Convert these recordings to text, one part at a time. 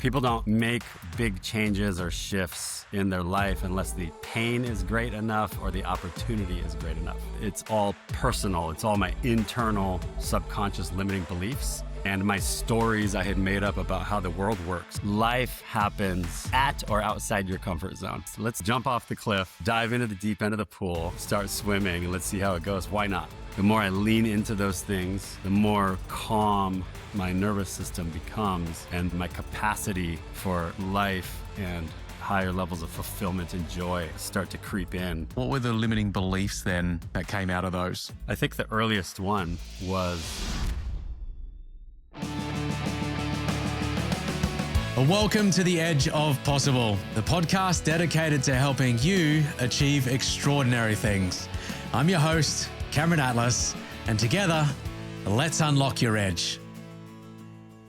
People don't make big changes or shifts in their life unless the pain is great enough or the opportunity is great enough. It's all personal. It's all my internal subconscious limiting beliefs and my stories I had made up about how the world works. Life happens at or outside your comfort zone. So let's jump off the cliff, dive into the deep end of the pool, start swimming, and let's see how it goes. Why not? The more I lean into those things, the more calm my nervous system becomes, and my capacity for life and higher levels of fulfillment and joy start to creep in. What were the limiting beliefs then that came out of those? I think the earliest one was... Welcome to The Edge of Possible, the podcast dedicated to helping you achieve extraordinary things. I'm your host, Cameron Atlas, and together, let's unlock your edge.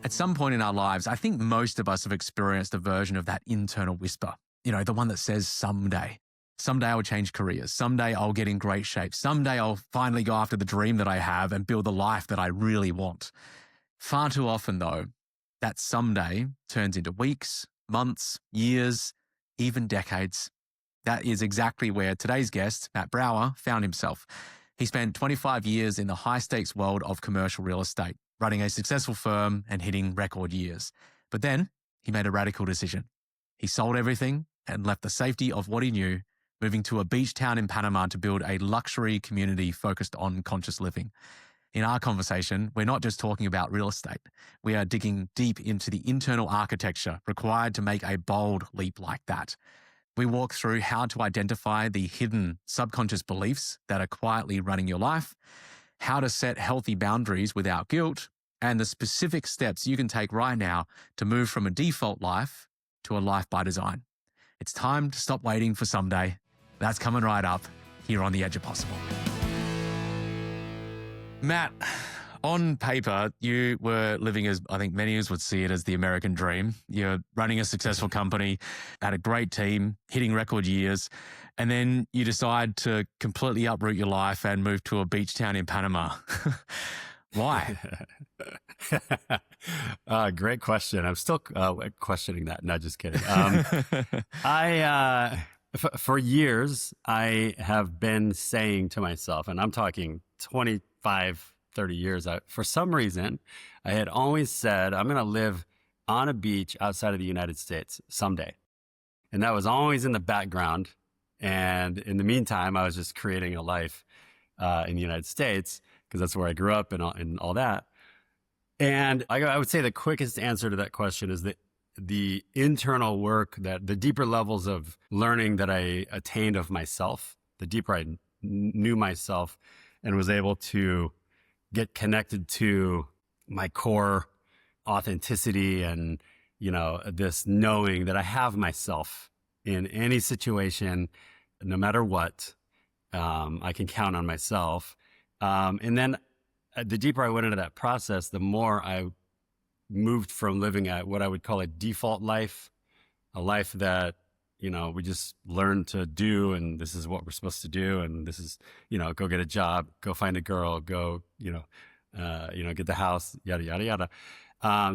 At some point in our lives, I think most of us have experienced a version of that internal whisper. You know, the one that says, someday I'll change careers. Someday I'll get in great shape. Someday I'll finally go after the dream that I have and build the life that I really want. Far too often, though, that someday turns into weeks, months, years, even decades. That is exactly where today's guest, Matt Brower, found himself. He spent 25 years in the high-stakes world of commercial real estate, running a successful firm and hitting record years. But then he made a radical decision. He sold everything and left the safety of what he knew, moving to a beach town in Panama to build a luxury community focused on conscious living. In our conversation, we're not just talking about real estate. We are digging deep into the internal architecture required to make a bold leap like that. We walk through how to identify the hidden subconscious beliefs that are quietly running your life, how to set healthy boundaries without guilt, and the specific steps you can take right now to move from a default life to a life by design. It's time to stop waiting for someday. That's coming right up here on The Edge of Possible. Matt, on paper, you were living as, I think many of us would see it as the American dream. You're running a successful company, had a great team, hitting record years, and then you decide to completely uproot your life and move to a beach town in Panama. Why? Great question. I'm still questioning that. No, just kidding. For years, I have been saying to myself, and I'm talking 25, 30 years, for some reason, I had always said, I'm going to live on a beach outside of the United States someday. And that was always in the background. And in the meantime, I was just creating a life in the United States because that's where I grew up and all that. And I would say the quickest answer to that question is that the internal work, that the deeper levels of learning that I attained of myself, the deeper I knew myself and was able to get connected to my core authenticity and, you know, this knowing that I have myself in any situation, no matter what, I can count on myself. And then the deeper I went into that process, the more I moved from living at what I would call a default life, a life that, you know, we just learn to do, and this is what we're supposed to do. And this is, you know, go get a job, go find a girl, go, get the house, yada, yada, yada.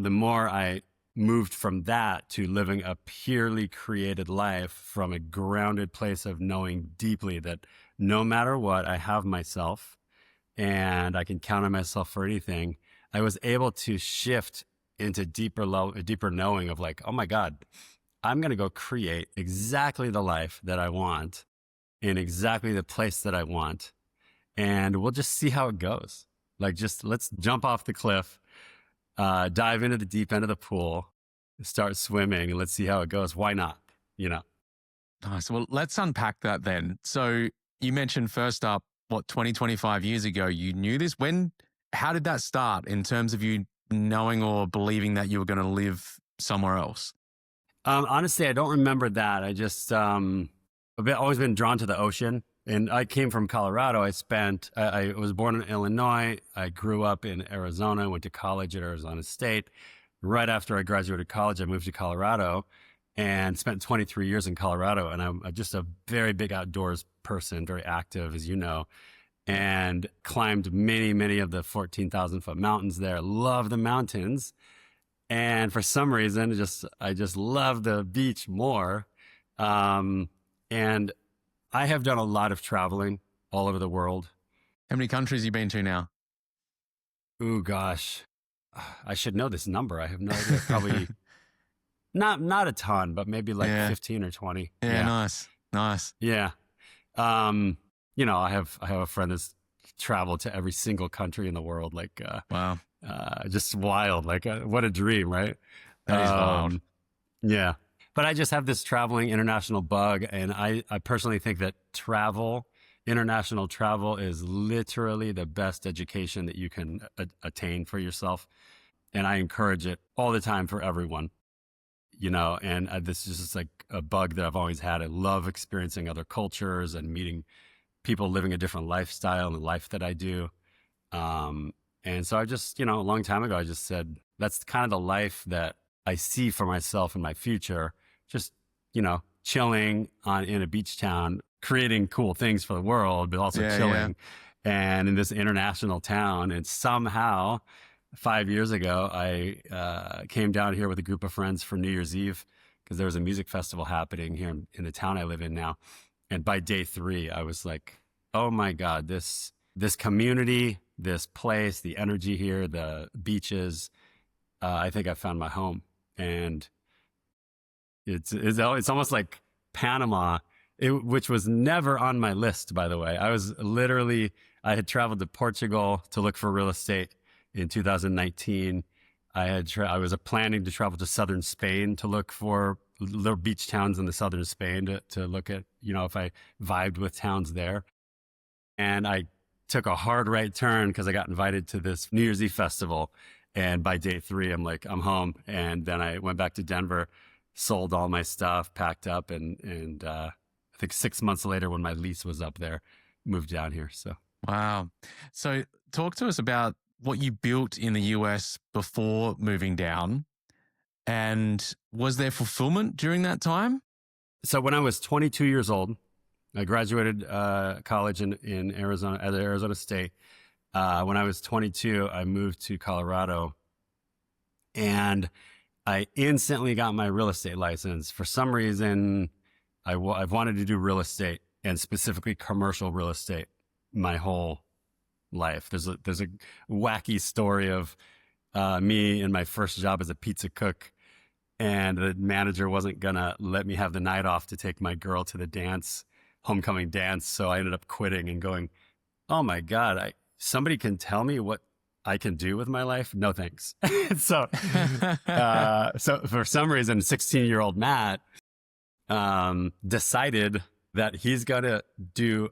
The more I moved from that to living a purely created life from a grounded place of knowing deeply that no matter what, I have myself and I can count on myself for anything, I was able to shift into deeper knowing of like, oh my God, I'm going to go create exactly the life that I want in exactly the place that I want. And we'll just see how it goes. Like, just let's jump off the cliff, dive into the deep end of the pool, start swimming, and let's see how it goes. Why not? You know? Nice. Well, let's unpack that then. So you mentioned first up, 25 years ago, you knew this. How did that start in terms of you knowing or believing that you were going to live somewhere else? Honestly, I don't remember that. I just, I've always been drawn to the ocean, and I came from Colorado. I was born in Illinois. I grew up in Arizona, went to college at Arizona State. Right after I graduated college, I moved to Colorado and spent 23 years in Colorado. And I'm just a very big outdoors person, very active, as you know, and climbed many, many of the 14,000 foot mountains there. Love the mountains. And for some reason, I just love the beach more. And I have done a lot of traveling all over the world. How many countries have you been to now? Ooh, gosh, I should know this number. I have no idea. Probably not a ton, but maybe like Yeah. 15 or 20. Yeah, nice. Yeah. I have a friend that's traveled to every single country in the world. Like, Wow, just wild. Like, what a dream, right? that is wild. Yeah. But I just have this traveling international bug. And I personally think that international travel is literally the best education that you can attain for yourself. And I encourage it all the time for everyone, and this is just like a bug that I've always had. I love experiencing other cultures and meeting people living a different lifestyle and the life that I do. And so I just, a long time ago, I just said, that's kind of the life that I see for myself in my future. Just, chilling in a beach town, creating cool things for the world, but also chilling. And in this international town. And somehow 5 years ago, I came down here with a group of friends for New Year's Eve because there was a music festival happening here in the town I live in now. And by day 3, I was like, oh my God, this community, this place, the energy here, the beaches, I think I found my home. And it's almost like Panama, which was never on my list, by the way. I had traveled to Portugal to look for real estate in 2019. I was planning to travel to southern Spain to look for little beach towns in the southern Spain to look at, if I vibed with towns there. And I took a hard right turn because I got invited to this New Year's Eve festival. And by day 3, I'm like, I'm home. And then I went back to Denver, sold all my stuff, packed up, and I think 6 months later, when my lease was up there, moved down here. So Wow. So talk to us about what you built in the US before moving down. And was there fulfillment during that time? So when I was 22 years old, I graduated college in Arizona, at Arizona State. When I was 22, I moved to Colorado, and I instantly got my real estate license. For some reason, I've wanted to do real estate, and specifically commercial real estate, my whole life. There's a wacky story of me in my first job as a pizza cook, and the manager wasn't gonna let me have the night off to take my girl to the homecoming dance. So I ended up quitting and going, oh my God, somebody can tell me what I can do with my life? No, thanks. So for some reason, 16-year-old Matt decided that he's gonna do.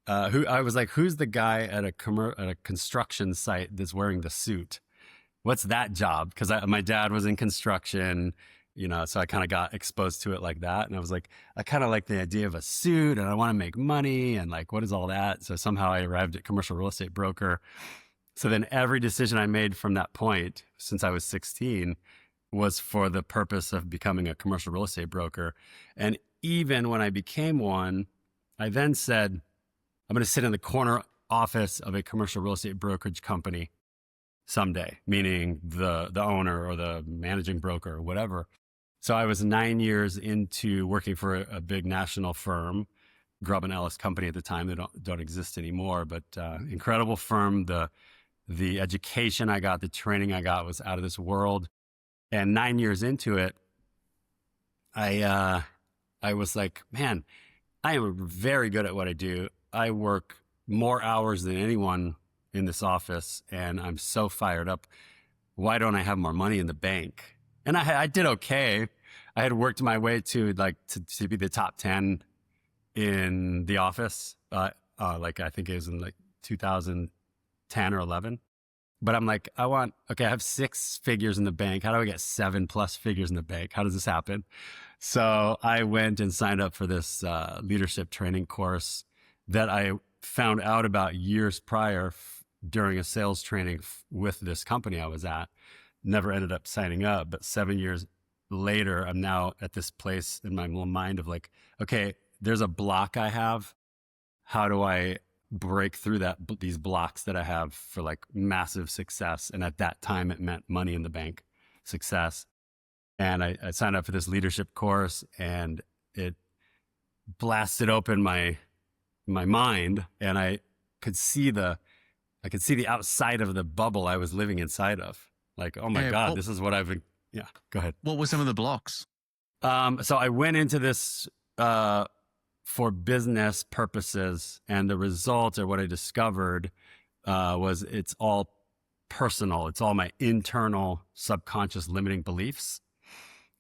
I was like, who's the guy at a construction site that's wearing the suit? What's that job? Because my dad was in construction, so I kind of got exposed to it like that. And I was like, I kind of like the idea of a suit, and I want to make money, and like, what is all that? So somehow I arrived at commercial real estate broker. So then every decision I made from that point, since I was 16, was for the purpose of becoming a commercial real estate broker. And even when I became one, I then said, I'm going to sit in the corner office of a commercial real estate brokerage company someday, meaning the owner or the managing broker or whatever. So I was 9 years into working for a big national firm, Grubb and Ellis Company at the time. They don't exist anymore, but incredible firm. The education I got, the training I got was out of this world. And 9 years into it, I was like, man, I am very good at what I do. I work more hours than anyone in this office, and I'm so fired up. Why don't I have more money in the bank? And I did okay. I had worked my way to be the top 10 in the office. I think it was in 2010 or 11. But I'm like, I have 6 figures in the bank. How do I get 7+ figures in the bank? How does this happen? So I went and signed up for this leadership training course that I found out about years prior during a sales training with this company I was at. Never ended up signing up, but 7 years later, I'm now at this place in my mind of like, okay, there's a block I have. How do I break through these blocks that I have for like massive success? And at that time, it meant money in the bank. success. And I signed up for this leadership course, and it blasted open my mind, and I could see the outside of the bubble I was living inside of. Like, oh my God, this is what I've been. Yeah, go ahead. What were some of the blocks? So I went into this for business purposes, and the result, or what I discovered, was it's all personal. It's all my internal subconscious limiting beliefs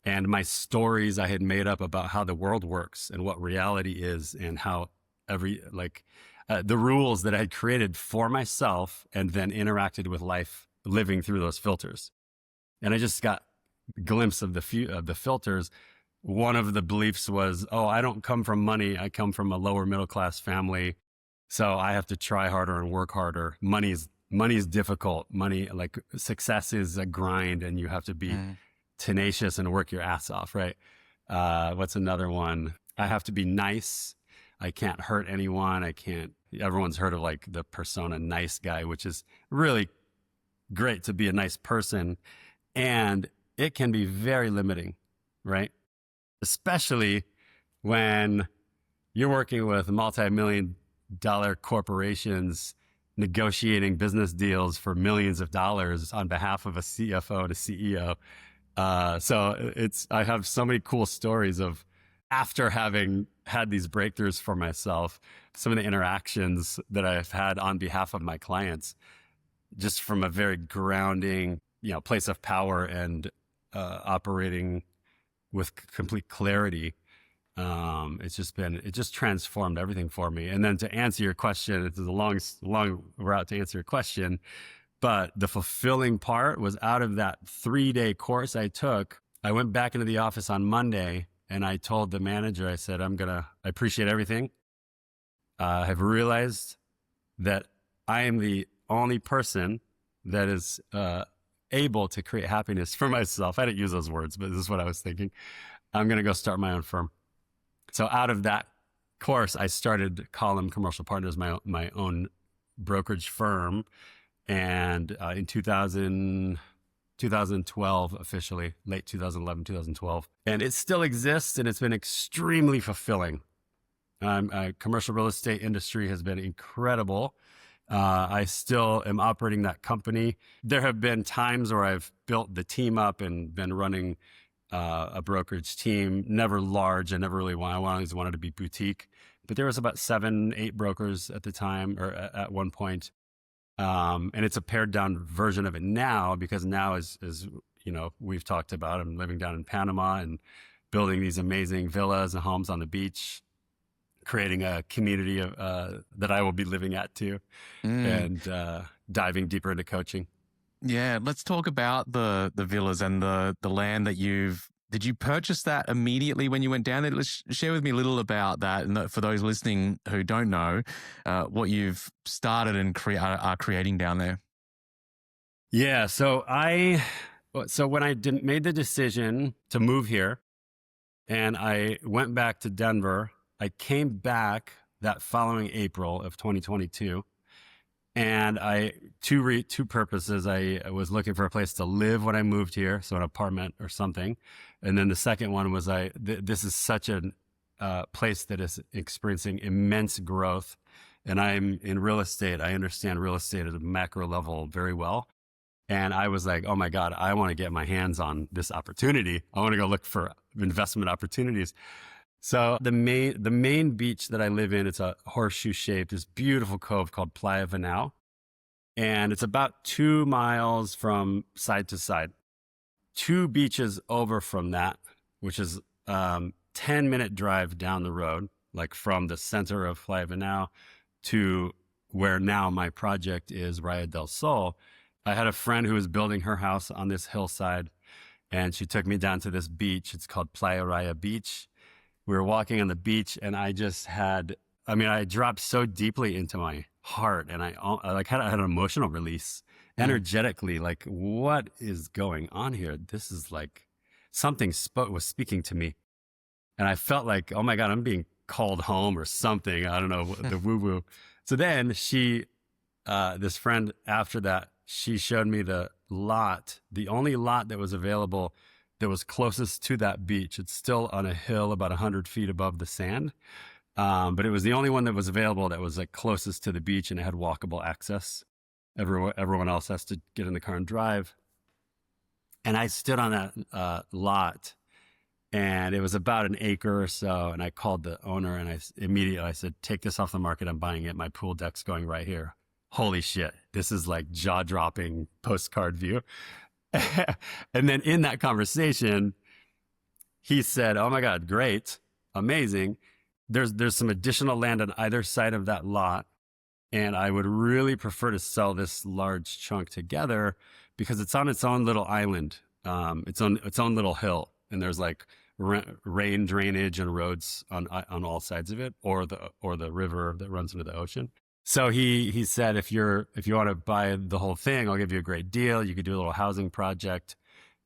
and my stories I had made up about how the world works and what reality is, and how the rules that I had created for myself and then interacted with life living through those filters. And I just got a glimpse of the filters. One of the beliefs was, oh, I don't come from money. I come from a lower middle class family. So I have to try harder and work harder. Money's difficult. Success is a grind, and you have to be tenacious and work your ass off, right? What's another one? I have to be nice. I can't hurt anyone. Everyone's heard of like the persona nice guy, which is really great to be a nice person. And it can be very limiting, right? Especially when you're working with multi-million-dollar corporations negotiating business deals for millions of dollars on behalf of a CFO and a CEO. I have so many cool stories of, after having had these breakthroughs for myself, some of the interactions that I've had on behalf of my clients, just from a very grounding, place of power and operating with complete clarity. It just transformed everything for me. And then to answer your question, it's a long route to answer your question, but the fulfilling part was, out of that 3-day course I took, I went back into the office on Monday, and I told the manager, I said, I appreciate everything. I have realized that I am the only person that is able to create happiness for myself. I didn't use those words, but this is what I was thinking. I'm going to go start my own firm. So out of that course, I started Column Commercial Partners, my own brokerage firm. And in 2012, officially, late 2011, 2012. And it still exists, and it's been extremely fulfilling. Commercial real estate industry has been incredible. I still am operating that company. There have been times where I've built the team up and been running a brokerage team, never large. I always wanted to be boutique, but there was about 7-8 brokers at the time, or at one point. And it's a pared down version of it now, because now is we've talked about, I'm living down in Panama and building these amazing villas and homes on the beach, creating a community that I will be living at too, and diving deeper into coaching. Yeah, let's talk about the villas and the land that did you purchase that immediately when you went down there? Let's share with me a little about that. And for those listening who don't know, what you've started and are creating down there. Yeah. So when I made the decision to move here, and I went back to Denver, I came back that following April of 2022. And two purposes. I was looking for a place to live when I moved here, so an apartment or something. And then the second one was this is such a place that is experiencing immense growth. And I'm in real estate. I understand real estate at a macro level very well. And I was like, oh my God, I want to get my hands on this opportunity. I want to go look for investment opportunities. So the main beach that I live in, it's a horseshoe shaped, this beautiful cove called Playa Venal. And it's about 2 miles from side to side. 2 beaches over from that, which is 10-minute drive down the road, like from the center of Playa Venal to where now my project is, Raya Del Sol. I had a friend who was building her house on this hillside, and she took me down to this beach. It's called Playa Raya Beach. We were walking on the beach, and I dropped so deeply into my heart, and I had an emotional release energetically. Like, what is going on here? This is like something was speaking to me, and I felt like, oh my God, I'm being called home or something. I don't know, the woo woo. So then this friend after that, she showed me the lot, the only lot that was available that was closest to that beach. It's still on a hill about 100 feet above the sand. But it was the only one that was available that was like closest to the beach, and it had walkable access. Everyone else has to get in the car and drive. And I stood on that lot, and it was about an acre or so. And I called the owner, and I said, take this off the market. I'm buying it. My pool deck's going right here. Holy shit. This is like jaw-dropping postcard view. And then in that conversation, he said, oh my God, great, amazing. There's some additional land on either side of that lot, and I would really prefer to sell this large chunk together because it's on its own little island, its own little hill, and there's like rain drainage and roads on all sides of it, or the river that runs into the ocean. So he said, if you want to buy the whole thing, I'll give you a great deal. You could do a little housing project,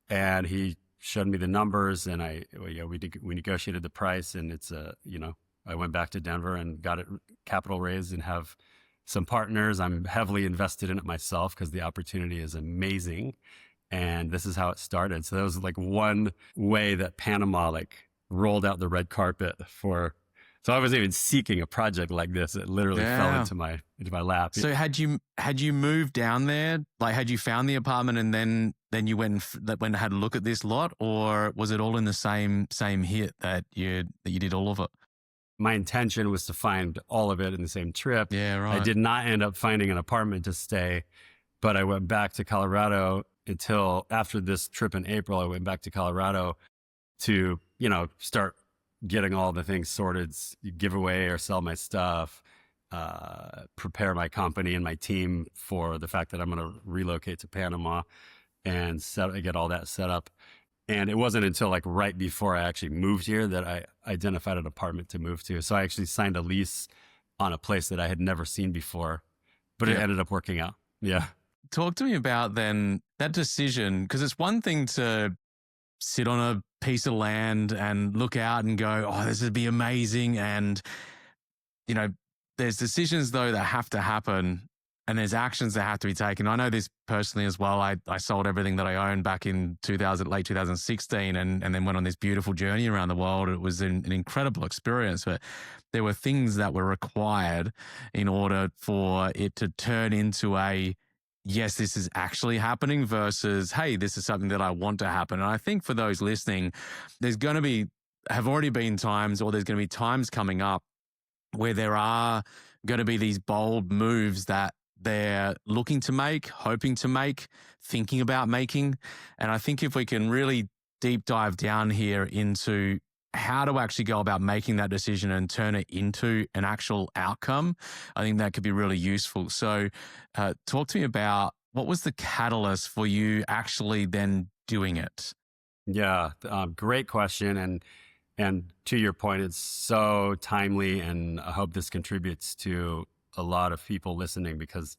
and he showed me the numbers, and we negotiated the price, and it's I went back to Denver and got it capital raised and have some partners. I'm heavily invested in it myself because the opportunity is amazing. And this is how it started. So that was like one way that Panama like rolled out the red carpet for. So I wasn't even seeking a project like this. It literally fell into my lap. So had you moved down there? Like, had you found the apartment and then you went and had a look at this lot, or was it all in the same hit that you did all of it? My intention was to find all of it in the same trip. Yeah, right. I did not end up finding an apartment to stay, but I went back to Colorado until after this trip in April. I went back to Colorado to, start getting all the things sorted, give away or sell my stuff, prepare my company and my team for the fact that I'm going to relocate to Panama and get all that set up. And it wasn't until like right before I actually moved here that I identified an apartment to move to. So I actually signed a lease on a place that I had never seen before, but it ended up working out. Yeah. Talk to me about then that decision, because it's one thing to sit on a piece of land and look out and go, oh, this would be amazing. And, there's decisions though that have to happen, and there's actions that have to be taken. I know this personally as well. I sold everything that I owned back in late 2016 and then went on this beautiful journey around the world. It was an incredible experience, but there were things that were required in order for it to turn into yes, this is actually happening versus, hey, this is something that I want to happen. And I think for those listening, there's going to have already been times, or there's going to be times coming up where there are going to be these bold moves that they're looking to make, hoping to make, thinking about making. And I think if we can really deep dive down here into how to actually go about making that decision and turn it into an actual outcome, I think that could be really useful. So talk to me about what was the catalyst for you actually then doing it? Yeah, great question. And to your point, it's so timely, and I hope this contributes to a lot of people listening because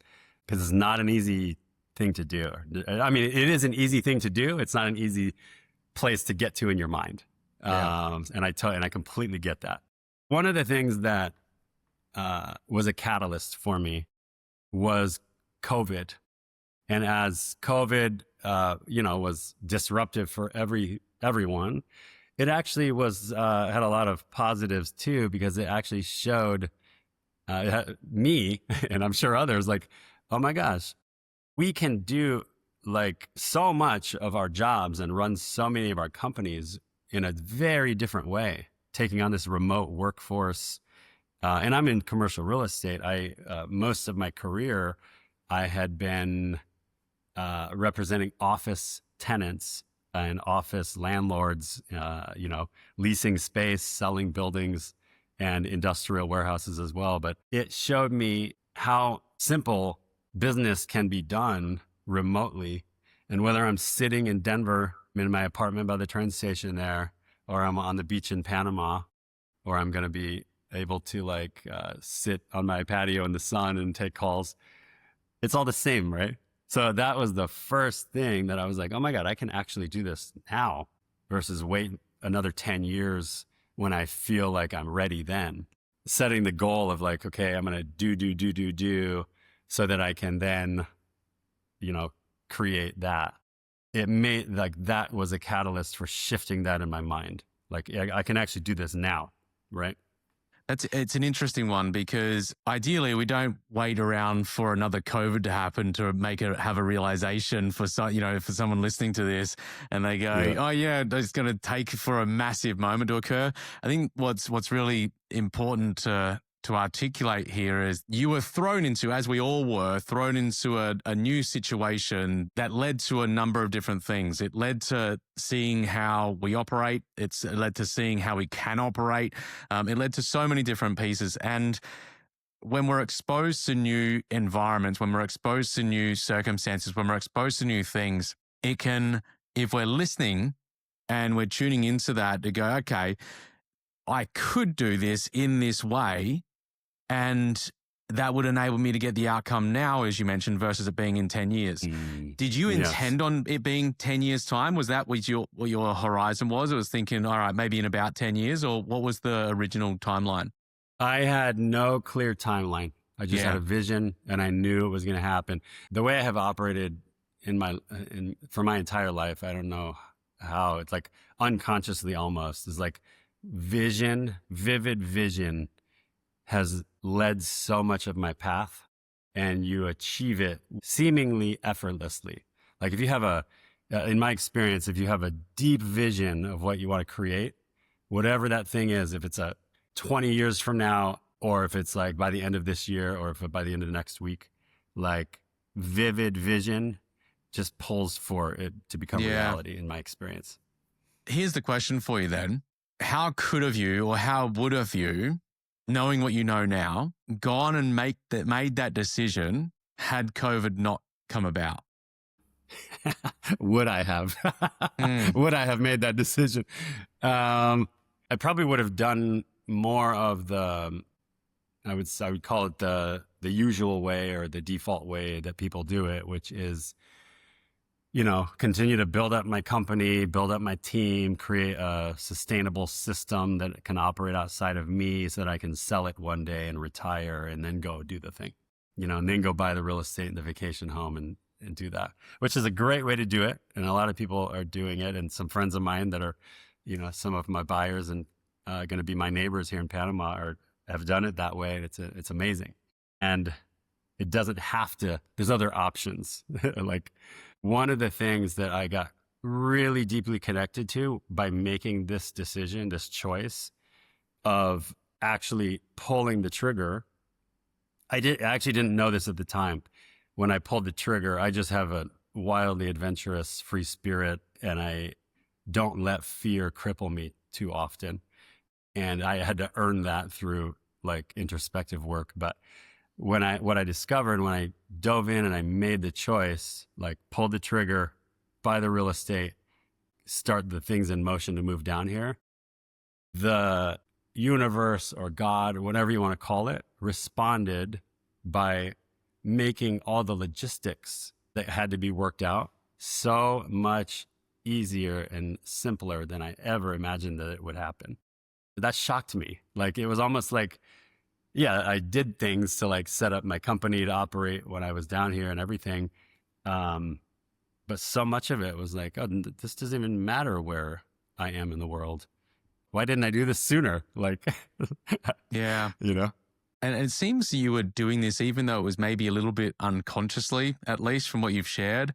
it's not an easy thing to do. I mean, it is an easy thing to do. It's not an easy place to get to in your mind. Yeah. And I completely get that. One of the things that was a catalyst for me was COVID. And as COVID, was disruptive for everyone, it actually had a lot of positives too, because it actually showed me, and I'm sure others, like, oh my gosh, we can do like so much of our jobs and run so many of our companies in a very different way, taking on this remote workforce. And I'm in commercial real estate. Most of my career, I had been representing office tenants and office landlords, leasing space, selling buildings, and industrial warehouses as well. But it showed me how simple business can be done remotely. And whether I'm sitting in Denver in my apartment by the train station there, or I'm on the beach in Panama, or I'm going to be able to sit on my patio in the sun and take calls, it's all the same, right? So that was the first thing that I was like, oh my God, I can actually do this now versus wait another 10 years when I feel like I'm ready then. Setting the goal of okay, I'm going to do so that I can then, create that, it made like that was a catalyst for shifting that in my mind. Like I can actually do this now, right? It's an interesting one because ideally we don't wait around for another COVID to happen to have a realization for for someone listening to this and they go, Yeah. oh yeah, it's going to take for a massive moment to occur. I think what's really important to articulate here is you were thrown into, as we all were, thrown into a new situation that led to a number of different things. It led to seeing how we operate. It led to seeing how we can operate. It led to so many different pieces. And when we're exposed to new environments, when we're exposed to new circumstances, when we're exposed to new things, it can, if we're listening and we're tuning into that to go, okay, I could do this in this way, and that would enable me to get the outcome now, as you mentioned, versus it being in 10 years. Did you intend on it being 10 years' time? Was that what your horizon was? It was thinking, all right, maybe in about 10 years, or what was the original timeline? I had no clear timeline. I just had a vision and I knew it was going to happen. The way I have operated for my entire life, I don't know how, it's like unconsciously almost, is like vivid vision has led so much of my path, and you achieve it seemingly effortlessly. Like if you have in my experience, if you have a deep vision of what you want to create, whatever that thing is, if it's 20 years from now, or if it's like by the end of this year, or if by the end of the next week, like vivid vision just pulls for it to become reality in my experience. Here's the question for you then. How could have you, or how would have you, knowing what you know now, gone and made that decision had COVID not come about? Would I have? Would I have made that decision? I probably would have done more of I would call it the usual way, or the default way that people do it, which is, continue to build up my company, build up my team, create a sustainable system that can operate outside of me so that I can sell it one day and retire and then go do the thing, and then go buy the real estate and the vacation home and do that, which is a great way to do it. And a lot of people are doing it. And some friends of mine that are, some of my buyers and going to be my neighbors here in Panama have done it that way. It's amazing. And it doesn't have to, there's other options. Like one of the things that I got really deeply connected to by making this decision, this choice of actually pulling the trigger, I actually didn't know this at the time. When I pulled the trigger, I just have a wildly adventurous, free spirit, and I don't let fear cripple me too often. And I had to earn that through like introspective work. But what I discovered when I dove in and I made the choice, like pulled the trigger, buy the real estate, start the things in motion to move down here, the universe or God or whatever you want to call it responded by making all the logistics that had to be worked out so much easier and simpler than I ever imagined that it would happen. That shocked me. Like it was almost like, yeah, I did things to like set up my company to operate when I was down here and everything. But so much of it was like, oh, this doesn't even matter where I am in the world. Why didn't I do this sooner? Like, yeah, And it seems you were doing this, even though it was maybe a little bit unconsciously, at least from what you've shared,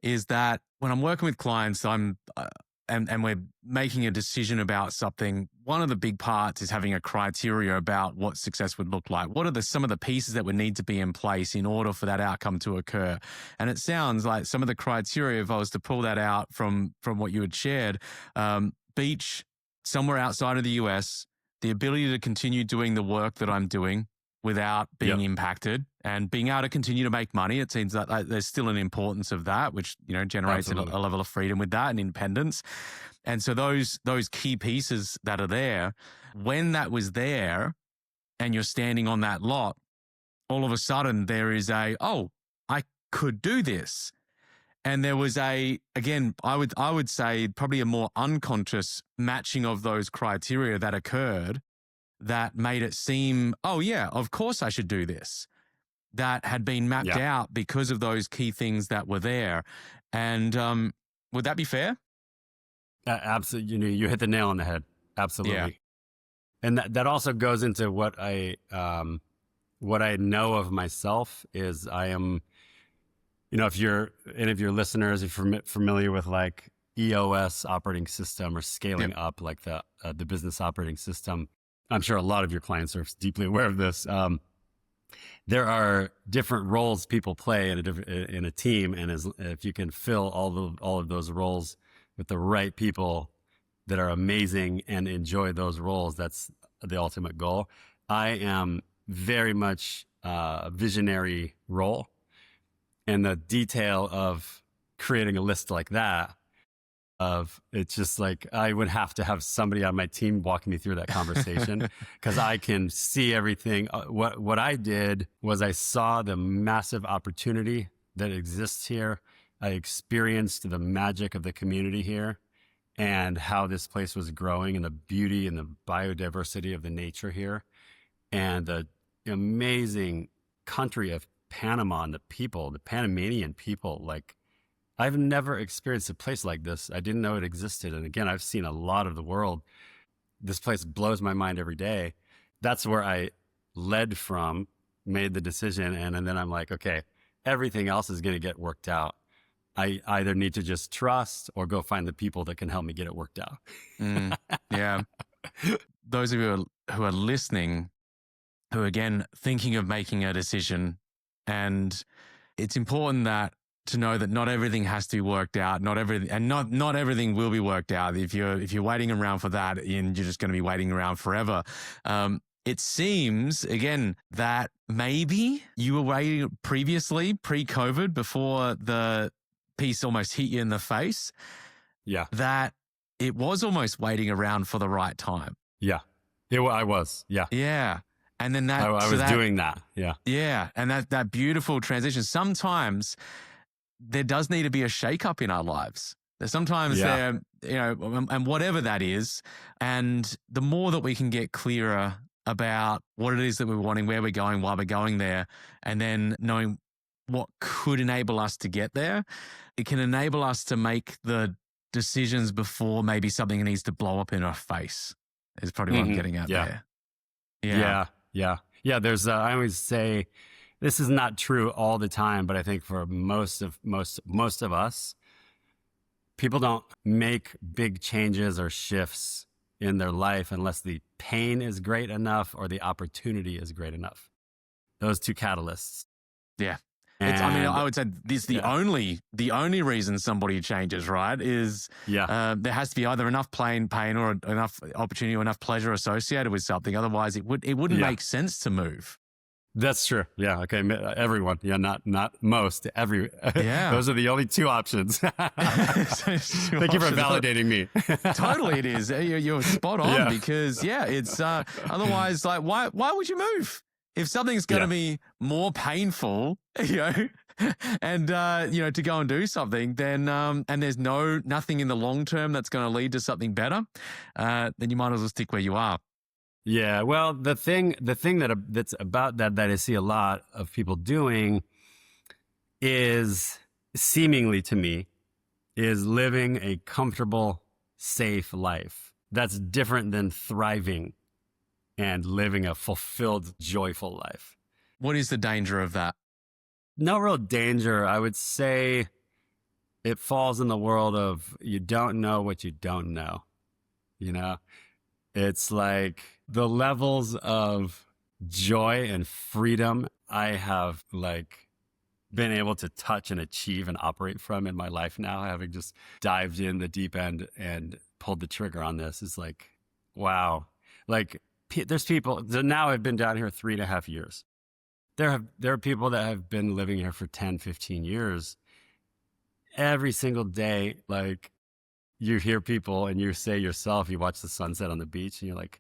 is that when I'm working with clients, and we're making a decision about something, one of the big parts is having a criteria about what success would look like. What are some of the pieces that would need to be in place in order for that outcome to occur? And it sounds like some of the criteria, if I was to pull that out from what you had shared, beach, somewhere outside of the US, the ability to continue doing the work that I'm doing without being impacted, and being able to continue to make money. It seems that there's still an importance of that, which generates a level of freedom with that and independence. And so those key pieces that are there, when that was there and you're standing on that lot, all of a sudden there is I could do this. And there was again, I would say probably a more unconscious matching of those criteria that occurred that made it seem, oh yeah, of course I should do this. that had been mapped out because of those key things that were there. And would that be fair? Absolutely. You hit the nail on the head. Absolutely. Yeah. And that also goes into what I know of myself is I am, if any of your listeners are familiar with like EOS operating system or scaling up, like the business operating system, I'm sure a lot of your clients are deeply aware of this. There are different roles people play in a team, and if you can fill all of those roles with the right people that are amazing and enjoy those roles, that's the ultimate goal. I am very much a visionary role, and the detail of creating a list like that, it's just like I would have to have somebody on my team walking me through that conversation because I can see everything. What I did was I saw the massive opportunity that exists here. I experienced the magic of the community here and how this place was growing and the beauty and the biodiversity of the nature here and the amazing country of Panama and the people, the Panamanian people. Like, I've never experienced a place like this. I didn't know it existed. And again, I've seen a lot of the world. This place blows my mind every day. That's where I led from, made the decision. And then I'm like, okay, everything else is going to get worked out. I either need to just trust or go find the people that can help me get it worked out. Yeah. Those of you who are listening, who are, again, thinking of making a decision, and it's important to know that not everything has to be worked out. Not everything will be worked out. If you're waiting around for that, and you're just going to be waiting around forever. It seems, again, that maybe you were waiting previously, pre-COVID, before the piece almost hit you in the face. Yeah. That it was almost waiting around for the right time. Yeah. I was. Yeah. Yeah. And then I was doing that. Yeah. Yeah. And that beautiful transition. Sometimes there does need to be a shakeup in our lives. Sometimes there, and whatever that is. And the more that we can get clearer about what it is that we're wanting, where we're going, why we're going there, and then knowing what could enable us to get there, it can enable us to make the decisions before maybe something needs to blow up in our face, is probably what I'm getting at there. Yeah. There's, I always say, this is not true all the time, but I think for most of us, people don't make big changes or shifts in their life unless the pain is great enough or the opportunity is great enough. Those two catalysts. Yeah. I would say this the only reason somebody changes, right, is there has to be either enough pain or enough opportunity or enough pleasure associated with something. Otherwise, it wouldn't make sense to move. That's true. Yeah. Okay. Everyone. Yeah. Not most. Those are the only two options. Thank you for validating me. Totally, it is. You're spot on because it's otherwise, like, why would you move? If something's going to be more painful, and to go and do something, then and there's nothing in the long term that's going to lead to something better, then you might as well stick where you are. Yeah. Well, the thing that's about that I see a lot of people doing is seemingly to me is living a comfortable, safe life. That's different than thriving and living a fulfilled, joyful life. What is the danger of that? No real danger. I would say it falls in the world of you don't know what you don't know. It's like the levels of joy and freedom I have been able to touch and achieve and operate from in my life now, having just dived in the deep end and pulled the trigger on this, is like, wow. Like, there's people that now have been down here 3.5 years. There are people that have been living here for 10, 15 years. Every single day, like, you hear people and you say yourself, you watch the sunset on the beach and you're like,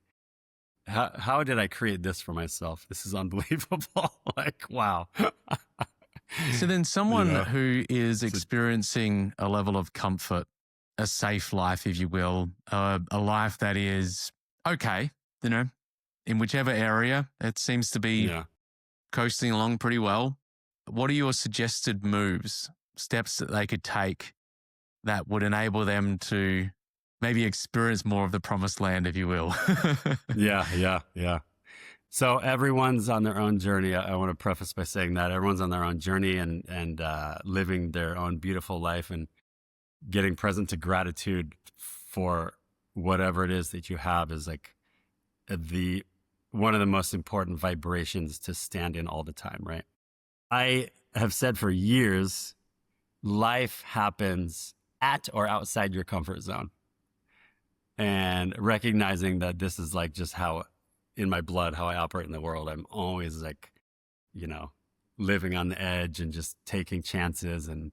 how did I create this for myself? This is unbelievable. Like, wow. So then someone who is experiencing a level of comfort, a safe life, if you will, a life that is okay, in whichever area, it seems to be coasting along pretty well. What are your suggested moves, steps that they could take that would enable them to maybe experience more of the promised land, if you will? Yeah. So everyone's on their own journey. I want to preface by saying that everyone's on their own journey and living their own beautiful life and getting present to gratitude for whatever it is that you have is like the one of the most important vibrations to stand in all the time, right? I have said for years, life happens at or outside your comfort zone. And recognizing that this is like just how in my blood, how I operate in the world. I'm always like, living on the edge and just taking chances. And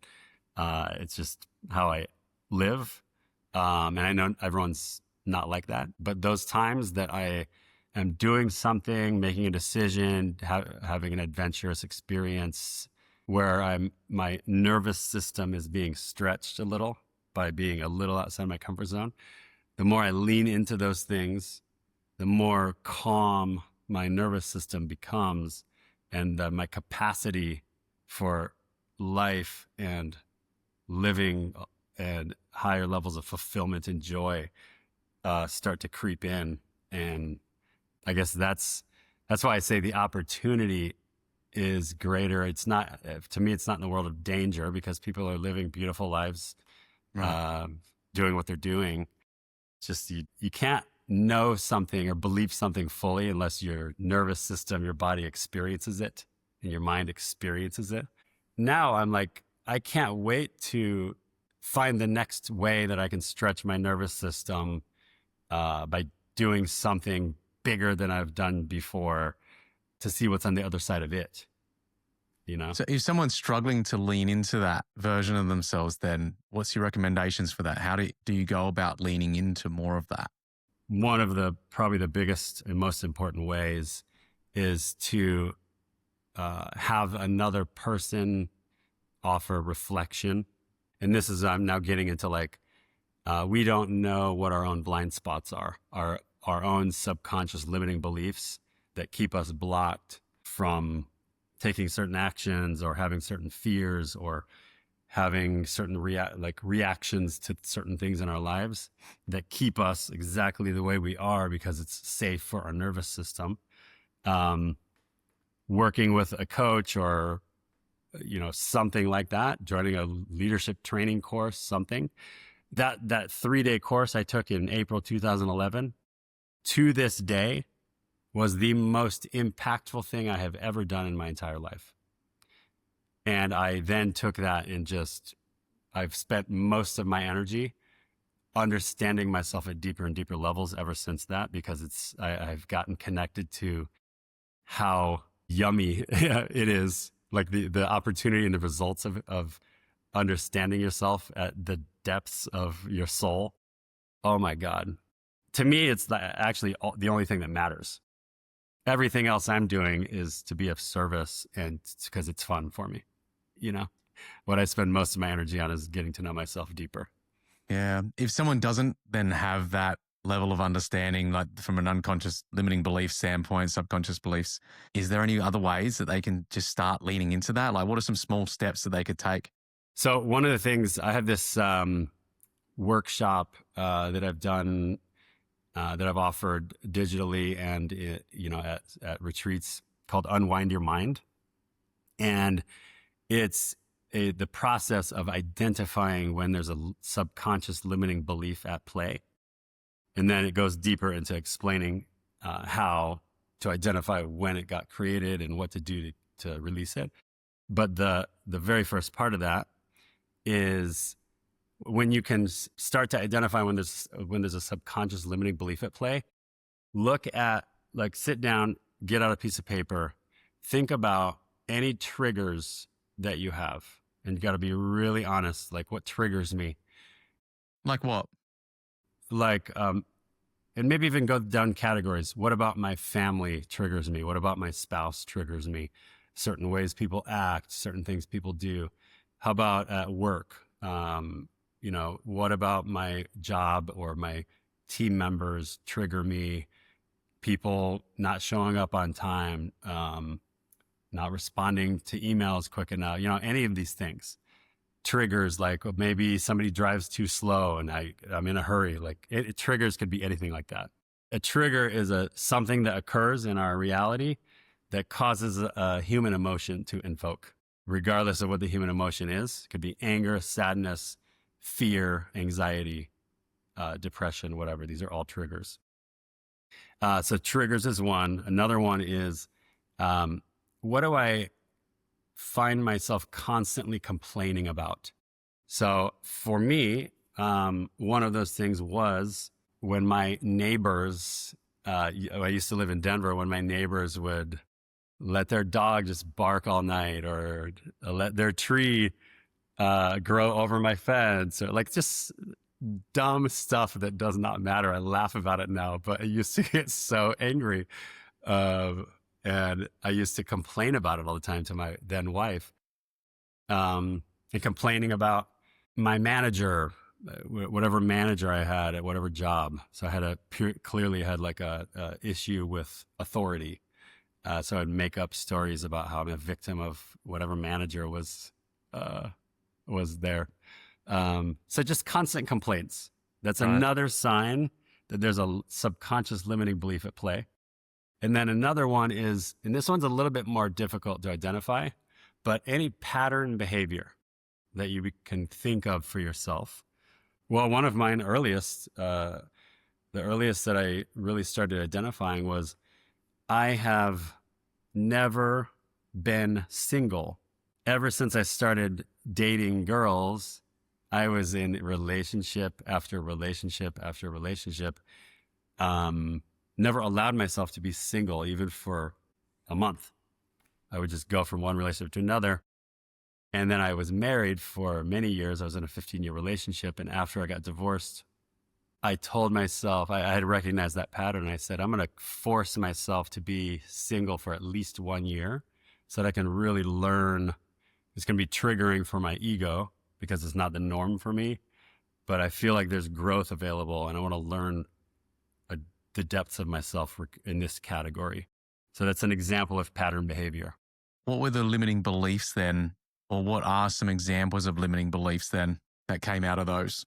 it's just how I live. And I know everyone's not like that, but those times that I am doing something, making a decision, having an adventurous experience where my nervous system is being stretched a little by being a little outside my comfort zone, the more I lean into those things, the more calm my nervous system becomes, and my capacity for life and living and higher levels of fulfillment and joy start to creep in. And I guess that's why I say the opportunity is greater. It's not, to me, it's not in the world of danger because people are living beautiful lives, Right. doing what they're doing. It's just you can't know something or believe something fully unless your nervous system, your body experiences it and your mind experiences it. Now I'm like, I can't wait to find the next way that I can stretch my nervous system by doing something bigger than I've done before to see what's on the other side of it. So if someone's struggling to lean into that version of themselves, then what's your recommendations for that? How do you go about leaning into more of that? One of probably the biggest and most important ways is to have another person offer reflection. And this is, I'm now getting into like, we don't know what our own blind spots are, our own subconscious limiting beliefs that keep us blocked from taking certain actions or having certain fears or having certain reactions to certain things in our lives that keep us exactly the way we are because it's safe for our nervous system. Working with a coach or, something like that, joining a leadership training course, something that 3-day course I took in April 2011 to this day was the most impactful thing I have ever done in my entire life. And I then took that and I've spent most of my energy understanding myself at deeper and deeper levels ever since that, because I've gotten connected to how yummy it is, like the opportunity and the results of understanding yourself at the depths of your soul. Oh my God. To me, it's actually the only thing that matters. Everything else I'm doing is to be of service and because it's fun for me. What I spend most of my energy on is getting to know myself deeper. Yeah. If someone doesn't then have that level of understanding, like from an unconscious limiting belief standpoint, subconscious beliefs, is there any other ways that they can just start leaning into that? Like, what are some small steps that they could take? So one of the things, I have this workshop that I've done, that I've offered digitally and at retreats, called Unwind Your Mind. And it's the process of identifying when there's a subconscious limiting belief at play. And then it goes deeper into explaining how to identify when it got created and what to do to release it. But the very first part of that is when you can start to identify when there's a subconscious limiting belief at play. Look at, sit down, get out a piece of paper, think about any triggers that you have. And you got to be really honest, like what triggers me. Like what? And maybe even go down categories. What about my family triggers me? What about my spouse triggers me? Certain ways people act, certain things people do. How about at work? What about my job or my team members trigger me? People not showing up on time, not responding to emails quick enough, any of these things. Triggers, like maybe somebody drives too slow and I'm in a hurry. Like triggers could be anything like that. A trigger is something that occurs in our reality that causes a human emotion to invoke, regardless of what the human emotion is. It could be anger, sadness, fear, anxiety, depression, whatever. These are all triggers. So triggers is one. Another one is, what do I find myself constantly complaining about? So for me, one of those things was when my neighbors, I used to live in Denver, when my neighbors would let their dog just bark all night, or let their tree grow over my fence, or like just dumb stuff that does not matter. I laugh about it now, but I used to get so angry. And I used to complain about it all the time to my then wife, and complaining about my manager, whatever manager I had at whatever job. So I had clearly had like a issue with authority. So I'd make up stories about how I'm a victim of whatever manager was there. So just constant complaints. That's Right. another sign that there's a subconscious limiting belief at play. And then another one is, and this one's a little bit more difficult to identify, but any pattern behavior that you can think of for yourself. Well, one of mine earliest, the earliest that I really started identifying was, I have never been single. Ever since I started dating girls, I was in relationship after relationship after relationship. Never allowed myself to be single, even for a month. I would just go from one relationship to another. And then I was married for many years. I was in a 15-year relationship. And after I got divorced, I told myself, I had recognized that pattern. I said, I'm going to force myself to be single for at least 1 year so that I can really learn. It's going to be triggering for my ego because it's not the norm for me. But I feel like there's growth available, and I want to learn the depths of myself in this category. So that's an example of pattern behavior. What were the limiting beliefs then? Or what are some examples of limiting beliefs then that came out of those?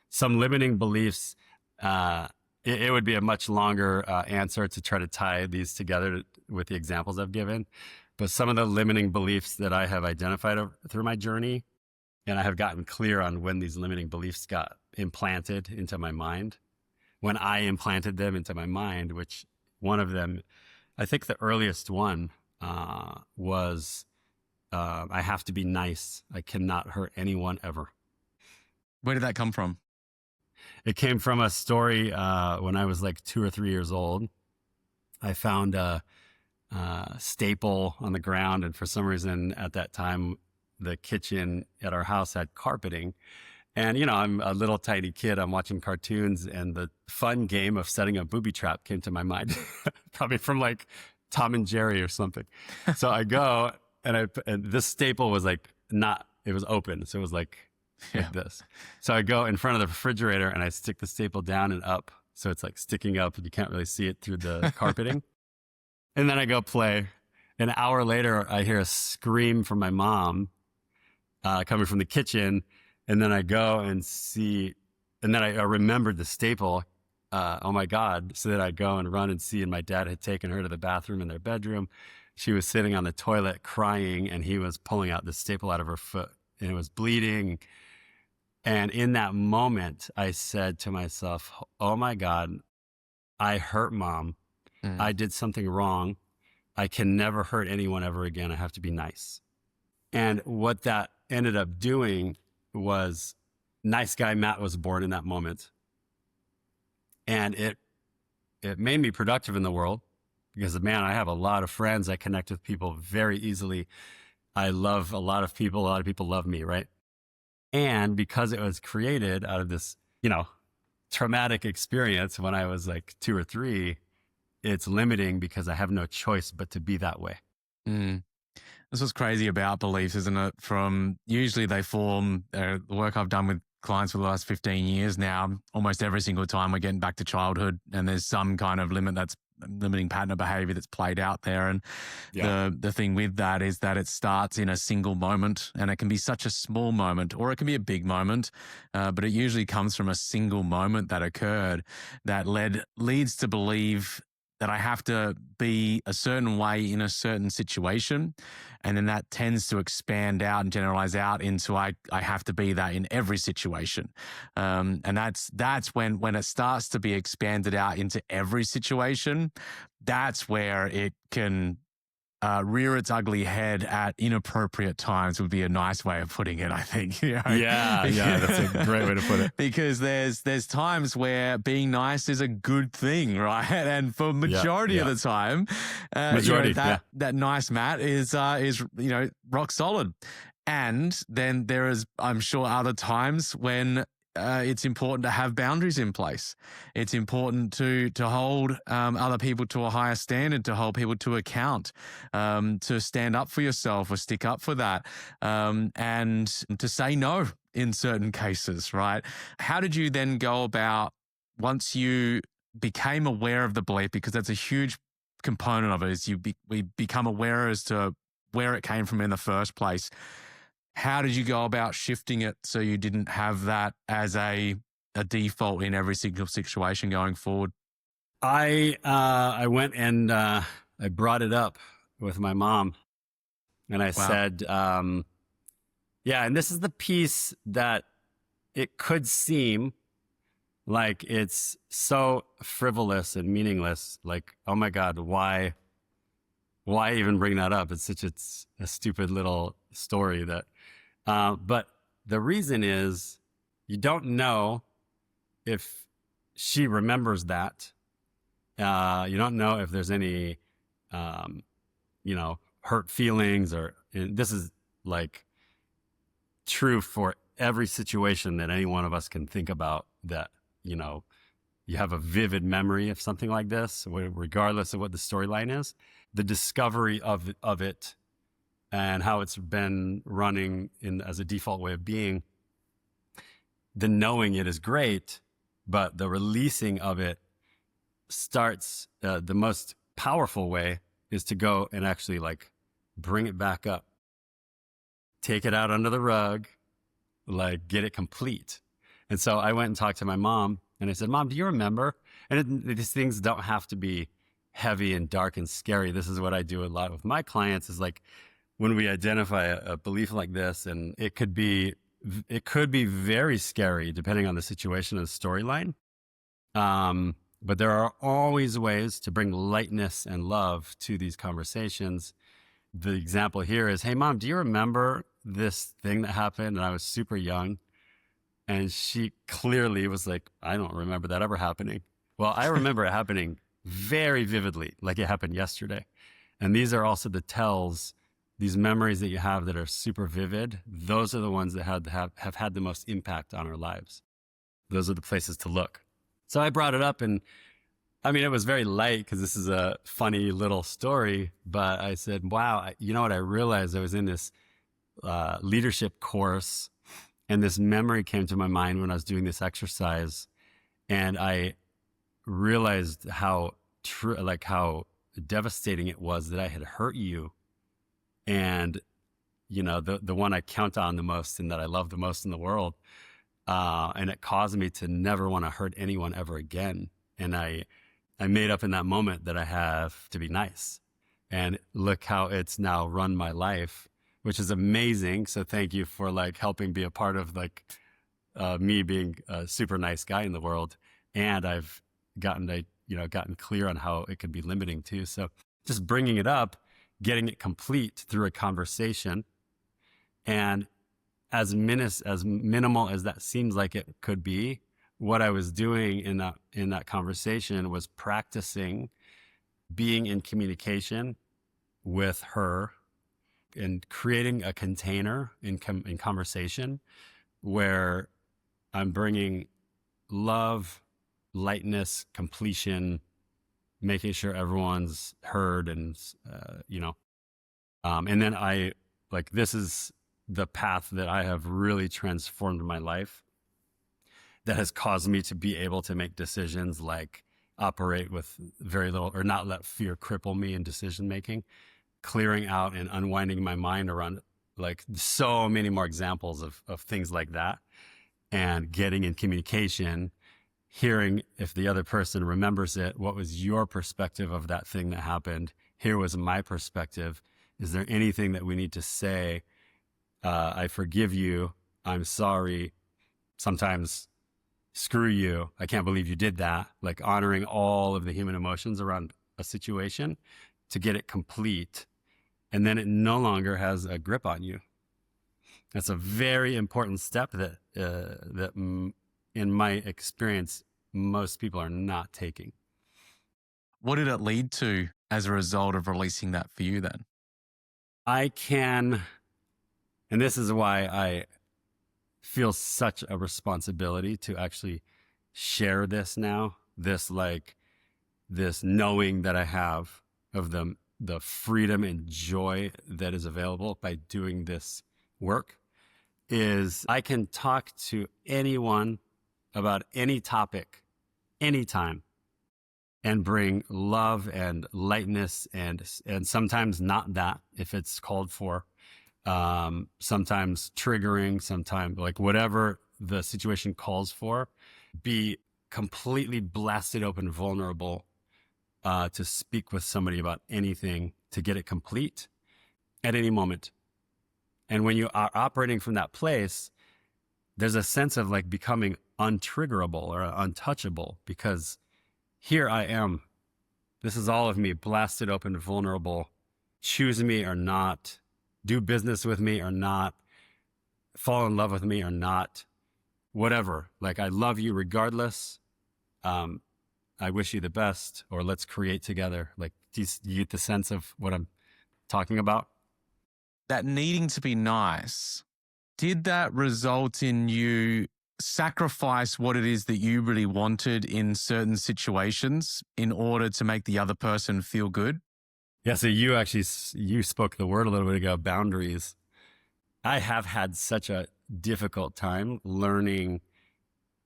Some limiting beliefs, it would be a much longer answer to try to tie these together with the examples I've given. But some of the limiting beliefs that I have identified through my journey, and I have gotten clear on when these limiting beliefs got implanted into my mind, when I implanted them into my mind, which one of them, I think the earliest one was, I have to be nice. I cannot hurt anyone ever. Where did that come from? It came from a story when I was like 2 or 3 years old. I found a staple on the ground, and for some reason at that time, the kitchen at our house had carpeting. And, I'm a little tiny kid. I'm watching cartoons, and the fun game of setting a booby trap came to my mind, probably from like Tom and Jerry or something. So I go, and this staple was like it was open. So it was like this. So I go in front of the refrigerator and I stick the staple down and up. So it's like sticking up and you can't really see it through the carpeting. And then I go play. An hour later, I hear a scream from my mom coming from the kitchen. And then I go and see, and then I remembered the staple. Oh my God. So then I go and run and see, and my dad had taken her to the bathroom in their bedroom. She was sitting on the toilet crying, and he was pulling out the staple out of her foot, and it was bleeding. And in that moment, I said to myself, oh my God, I hurt mom. I did something wrong. I can never hurt anyone ever again. I have to be nice. And what that ended up doing was, nice guy Matt was born in that moment. And it made me productive in the world because, man, I have a lot of friends. I connect with people very easily. I love a lot of people. A lot of people love me, right? And because it was created out of this, traumatic experience when I was like 2 or 3, it's limiting because I have no choice but to be that way. This was crazy about beliefs, isn't it? From usually they form, the work I've done with clients for the last 15 years now, almost every single time we're getting back to childhood, and there's some kind of limit that's limiting pattern of behavior that's played out there. And Yeah. the thing with that is that it starts in a single moment, and it can be such a small moment or it can be a big moment, but it usually comes from a single moment that occurred that leads to believe that I have to be a certain way in a certain situation. And then that tends to expand out and generalize out into I have to be that in every situation. And that's when it starts to be expanded out into every situation, that's where it can rear its ugly head at inappropriate times would be a nice way of putting it, I think. You know? Yeah, that's a great way to put it. Because there's times where being nice is a good thing, right? And for majority of the time, that nice Matt is rock solid. And then there is, I'm sure, other times when it's important to have boundaries in place. It's important to hold other people to a higher standard, to hold people to account, to stand up for yourself or stick up for that, and to say no in certain cases, right? How did you then go about, once you became aware of the belief, because that's a huge component of it, is we become aware as to where it came from in the first place. How did you go about shifting it so you didn't have that as a default in every single situation going forward? I went and I brought it up with my mom, and I said, and this is the piece that it could seem like it's so frivolous and meaningless. Like, oh my God, why even bring that up? It's a stupid little story that. But the reason is you don't know if she remembers that. You don't know if there's any, hurt feelings, and this is like true for every situation that any one of us can think about, that, you have a vivid memory of something like this, regardless of what the storyline is. The discovery of it and how it's been running as a default way of being, the knowing it is great, but the releasing of it starts, the most powerful way is to go and actually like bring it back up, take it out under the rug, like get it complete. And so I went and talked to my mom, and I said, Mom, do you remember? And these things don't have to be heavy and dark and scary. This is what I do a lot with my clients, is like, when we identify a belief like this, and it could be very scary depending on the situation and the storyline. But there are always ways to bring lightness and love to these conversations. The example here is, hey, Mom, do you remember this thing that happened? And I was super young. And she clearly was like, I don't remember that ever happening. Well, I remember it happening very vividly, like it happened yesterday. And these are also the tells. These memories that you have that are super vivid, those are the ones that have had the most impact on our lives. Those are the places to look. So I brought it up, and I mean, it was very light because this is a funny little story, but I said, wow, you know what? I realized I was in this leadership course, and this memory came to my mind when I was doing this exercise, and I realized how devastating it was that I had hurt you. And, the one I count on the most and that I love the most in the world. And it caused me to never want to hurt anyone ever again. And I made up in that moment that I have to be nice. And look how it's now run my life, which is amazing. So thank you for helping be a part of me being a super nice guy in the world. And I've gotten clear on how it could be limiting too. So just bringing it up, getting it complete through a conversation, and as minimal as that seems like it could be, what I was doing in that conversation was practicing being in communication with her and creating a container in conversation where I'm bringing love, lightness, completion, making sure everyone's heard, and and then this is the path that I have really transformed my life, that has caused me to be able to make decisions like operate with very little, or not let fear cripple me in decision making, clearing out and unwinding my mind around like so many more examples of things like that, and getting in communication, hearing if the other person remembers it, what was your perspective of that thing that happened? Here was my perspective. Is there anything that we need to say? I forgive you. I'm sorry. Sometimes, screw you. I can't believe you did that. Like honoring all of the human emotions around a situation to get it complete. And then it no longer has a grip on you. That's a very important step that in my experience, most people are not taking. What did it lead to as a result of releasing that for you then? I can, and this is why I feel such a responsibility to actually share this now, this knowing that I have of the freedom and joy that is available by doing this work, is I can talk to anyone about any topic, anytime, and bring love and lightness and sometimes not that if it's called for, sometimes triggering, sometimes like whatever the situation calls for, be completely blasted open, vulnerable, to speak with somebody about anything, to get it complete at any moment. And when you are operating from that place, there's a sense of like becoming untriggerable or untouchable, because here I am. This is all of me, blasted open, vulnerable. Choose me or not, do business with me or not, fall in love with me or not, whatever. Like, I love you regardless. I wish you the best, or let's create together. Like, do you get the sense of what I'm talking about? That needing to be nice, did that result in you sacrifice what it is that you really wanted in certain situations in order to make the other person feel good? Yeah, so you spoke the word a little bit ago, boundaries. I have had such a difficult time learning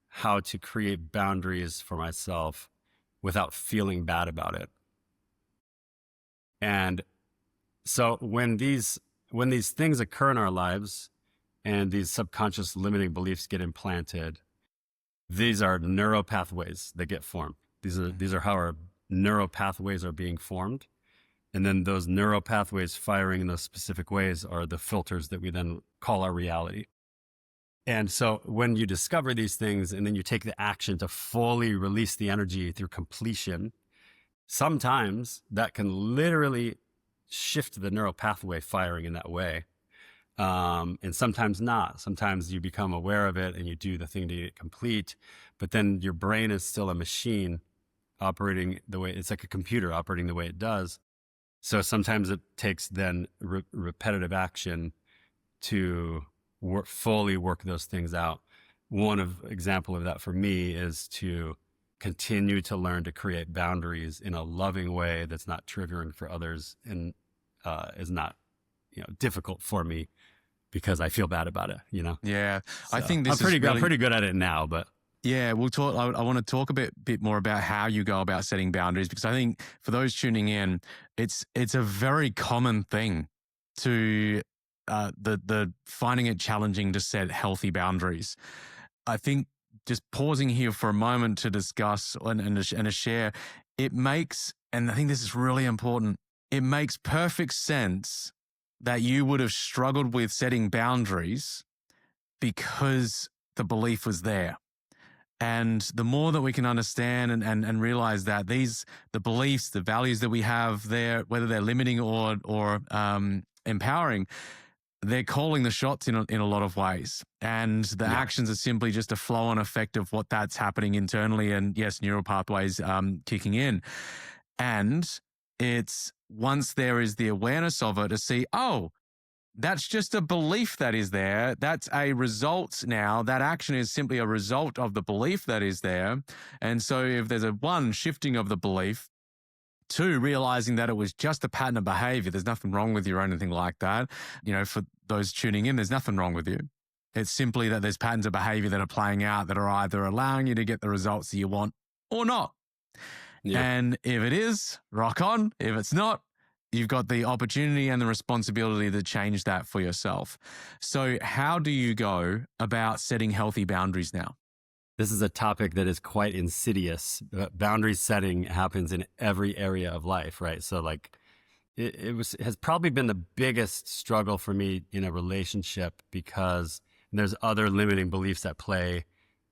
how to create boundaries for myself without feeling bad about it. And so when these things occur in our lives and these subconscious limiting beliefs get implanted, these are neural pathways that get formed. These are how our neural pathways are being formed. And then those neural pathways firing in those specific ways are the filters that we then call our reality. And so when you discover these things and then you take the action to fully release the energy through completion, sometimes that can literally shift the neural pathway firing in that way. And sometimes not. Sometimes you become aware of it and you do the thing to get it complete, but then your brain is still a machine operating the way, it's like a computer operating the way it does. So sometimes it takes then repetitive action to fully work those things out. One example of that for me is to continue to learn to create boundaries in a loving way that's not triggering for others and is not, difficult for me because I feel bad about it. Yeah, So I think this I'm is pretty good at it now, but. Yeah, we'll talk. I want to talk a bit more about how you go about setting boundaries, because I think for those tuning in, it's a very common thing to the finding it challenging to set healthy boundaries. I think just pausing here for a moment to discuss and to share, it makes, and I think this is really important, it makes perfect sense that you would have struggled with setting boundaries because the belief was there. And the more that we can understand and realize that the beliefs, the values that we have there, whether they're limiting or empowering, they're calling the shots in a lot of ways. And the actions are simply just a flow-on effect of what that's happening internally. And yes, neural pathways kicking in. And it's once there is the awareness of it to see, oh, that's just a belief that is there. That's a result now. That action is simply a result of the belief that is there. And so if there's one, shifting of the belief, two, realizing that it was just a pattern of behavior, there's nothing wrong with you or anything like that. For those tuning in, there's nothing wrong with you. It's simply that there's patterns of behavior that are playing out that are either allowing you to get the results that you want or not. Yeah. And if it is, rock on. If it's not, you've got the opportunity and the responsibility to change that for yourself. So how do you go about setting healthy boundaries now? This is a topic that is quite insidious. Boundary setting happens in every area of life, right? So like has probably been the biggest struggle for me in a relationship because there's other limiting beliefs at play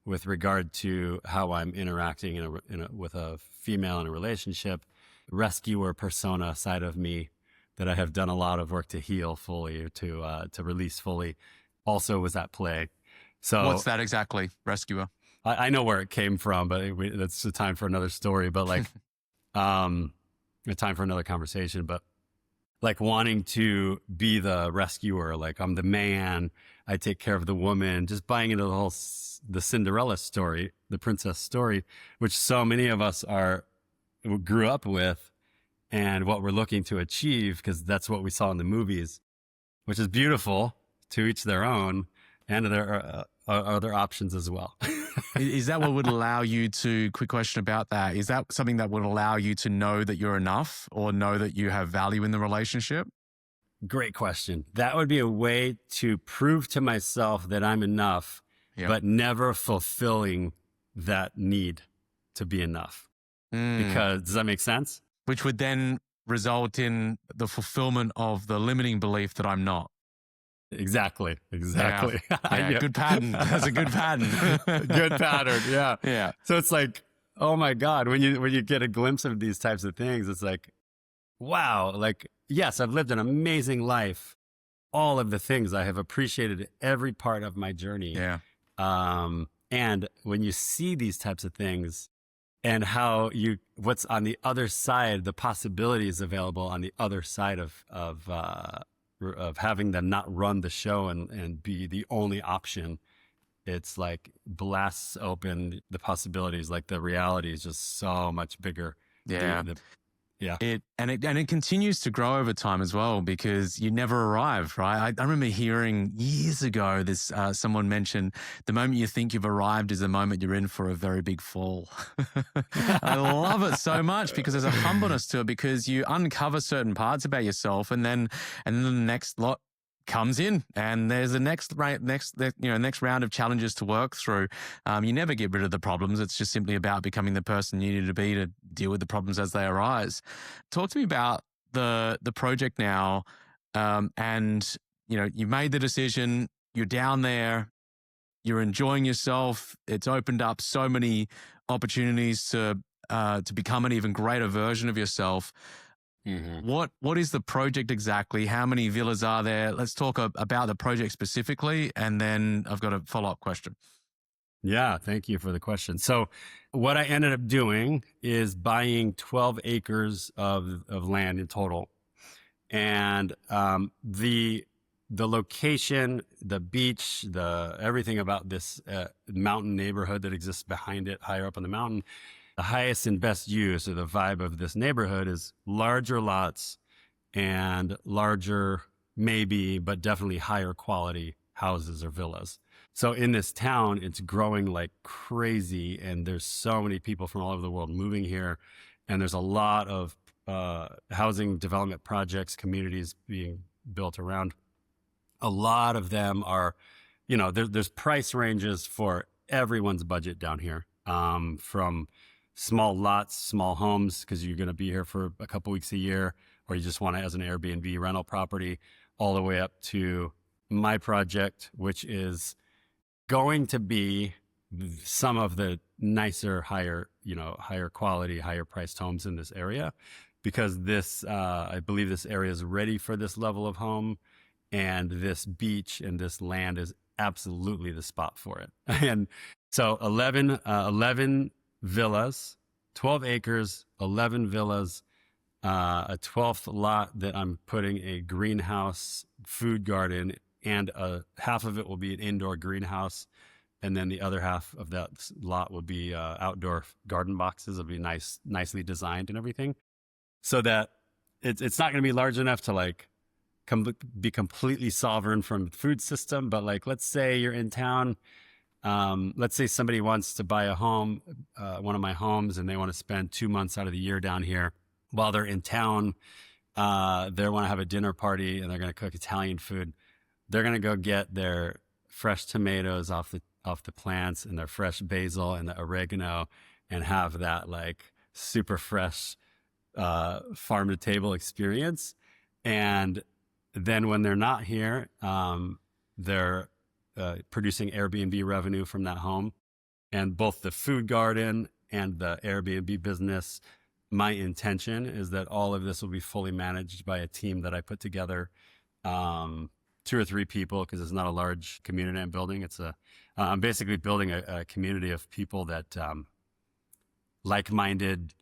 with regard to how I'm interacting with a female in a relationship, rescuer persona side of me that I have done a lot of work to heal fully, or to release fully, also was at play. So what's that exactly, rescuer? I know where it came from, but that's a time for another story. But like, a time for another conversation. But like wanting to be the rescuer, like I'm the man, I take care of the woman, just buying into the Cinderella story, the princess story, which so many of us grew up with, and what we're looking to achieve, because that's what we saw in the movies, which is beautiful, to each their own, and there are other options as well. Is that what would allow you to, quick question about that, is that something that would allow you to know that you're enough or know that you have value in the relationship? Great question. That would be a way to prove to myself that I'm enough, but never fulfilling that need to be enough. Because, does that make sense? Which would then result in the fulfillment of the limiting belief that I'm not. Exactly. Yeah. Good pattern. That's a good pattern. Good pattern. Yeah. Yeah. So it's like, oh my God, when you get a glimpse of these types of things, it's like, wow, like, yes, I've lived an amazing life. All of the things I have appreciated every part of my journey. Yeah. And when you see these types of things and what's on the other side, the possibilities available on the other side of having them not run the show and be the only option, it's like blasts open the possibilities. Like the reality is just so much bigger. Yeah. Yeah. It continues to grow over time as well, because you never arrive, right? I remember hearing years ago this, someone mentioned the moment you think you've arrived is the moment you're in for a very big fall. I love it so much because there's a humbleness to it, because you uncover certain parts about yourself, and then the next lot comes in, and there's the next round of challenges to work through. You never get rid of the problems. It's just simply about becoming the person you need to be to deal with the problems as they arise. Talk to me about the project now, and you've made the decision. You're down there. You're enjoying yourself. It's opened up so many opportunities to become an even greater version of yourself. Mm-hmm. What is the project exactly? How many villas are there? Let's talk about the project specifically, and then I've got a follow-up question. Yeah, thank you for the question. So what I ended up doing is buying 12 acres of land in total. And the location, the beach, everything about this mountain neighborhood that exists behind it, higher up on the mountain, the highest and best use, or the vibe of this neighborhood, is larger lots and larger, maybe, but definitely higher quality houses or villas. So in this town, it's growing like crazy, and there's so many people from all over the world moving here, and there's a lot of housing development projects, communities being built around. A lot of them are, there's price ranges for everyone's budget down here, from small lots, small homes, because you're going to be here for a couple weeks a year, or you just want it as an Airbnb rental property, all the way up to my project, which is going to be some of the nicer, higher quality, higher priced homes in this area, because I believe this area is ready for this level of home, and this beach and this land is absolutely the spot for it. And so 11 villas, 12 acres, 11 villas, a 12th lot that I'm putting a greenhouse, food garden, and half of it will be an indoor greenhouse. And then the other half of that lot will be outdoor garden boxes. It'll be nicely designed and everything, so that it's not going to be large enough to like be completely sovereign from the food system. But like, let's say you're in town Let's say somebody wants to buy a home, one of my homes, and they want to spend 2 months out of the year down here while they're in town. They want to have a dinner party and they're going to cook Italian food. They're going to go get their fresh tomatoes off the plants and their fresh basil and the oregano and have that like super fresh farm to table experience. And then when they're not here, they're producing Airbnb revenue from that home. And both the food garden and the Airbnb business, my intention is that all of this will be fully managed by a team that I put together, 2 or 3 people, because it's not a large community I'm building. I'm basically building a community of people that like-minded,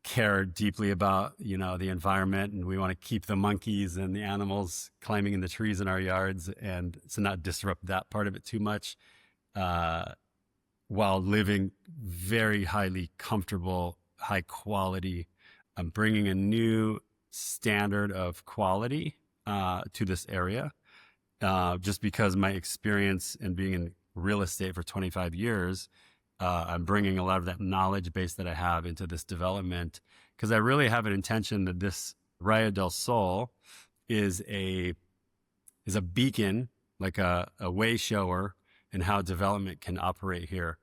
care deeply about, the environment, and we want to keep the monkeys and the animals climbing in the trees in our yards, and to not disrupt that part of it too much, while living very highly comfortable, high quality. I'm bringing a new standard of quality to this area, just because my experience in being in real estate for 25 years. I'm bringing a lot of that knowledge base that I have into this development, because I really have an intention that this Raya del Sol is a beacon, like a way shower in how development can operate here.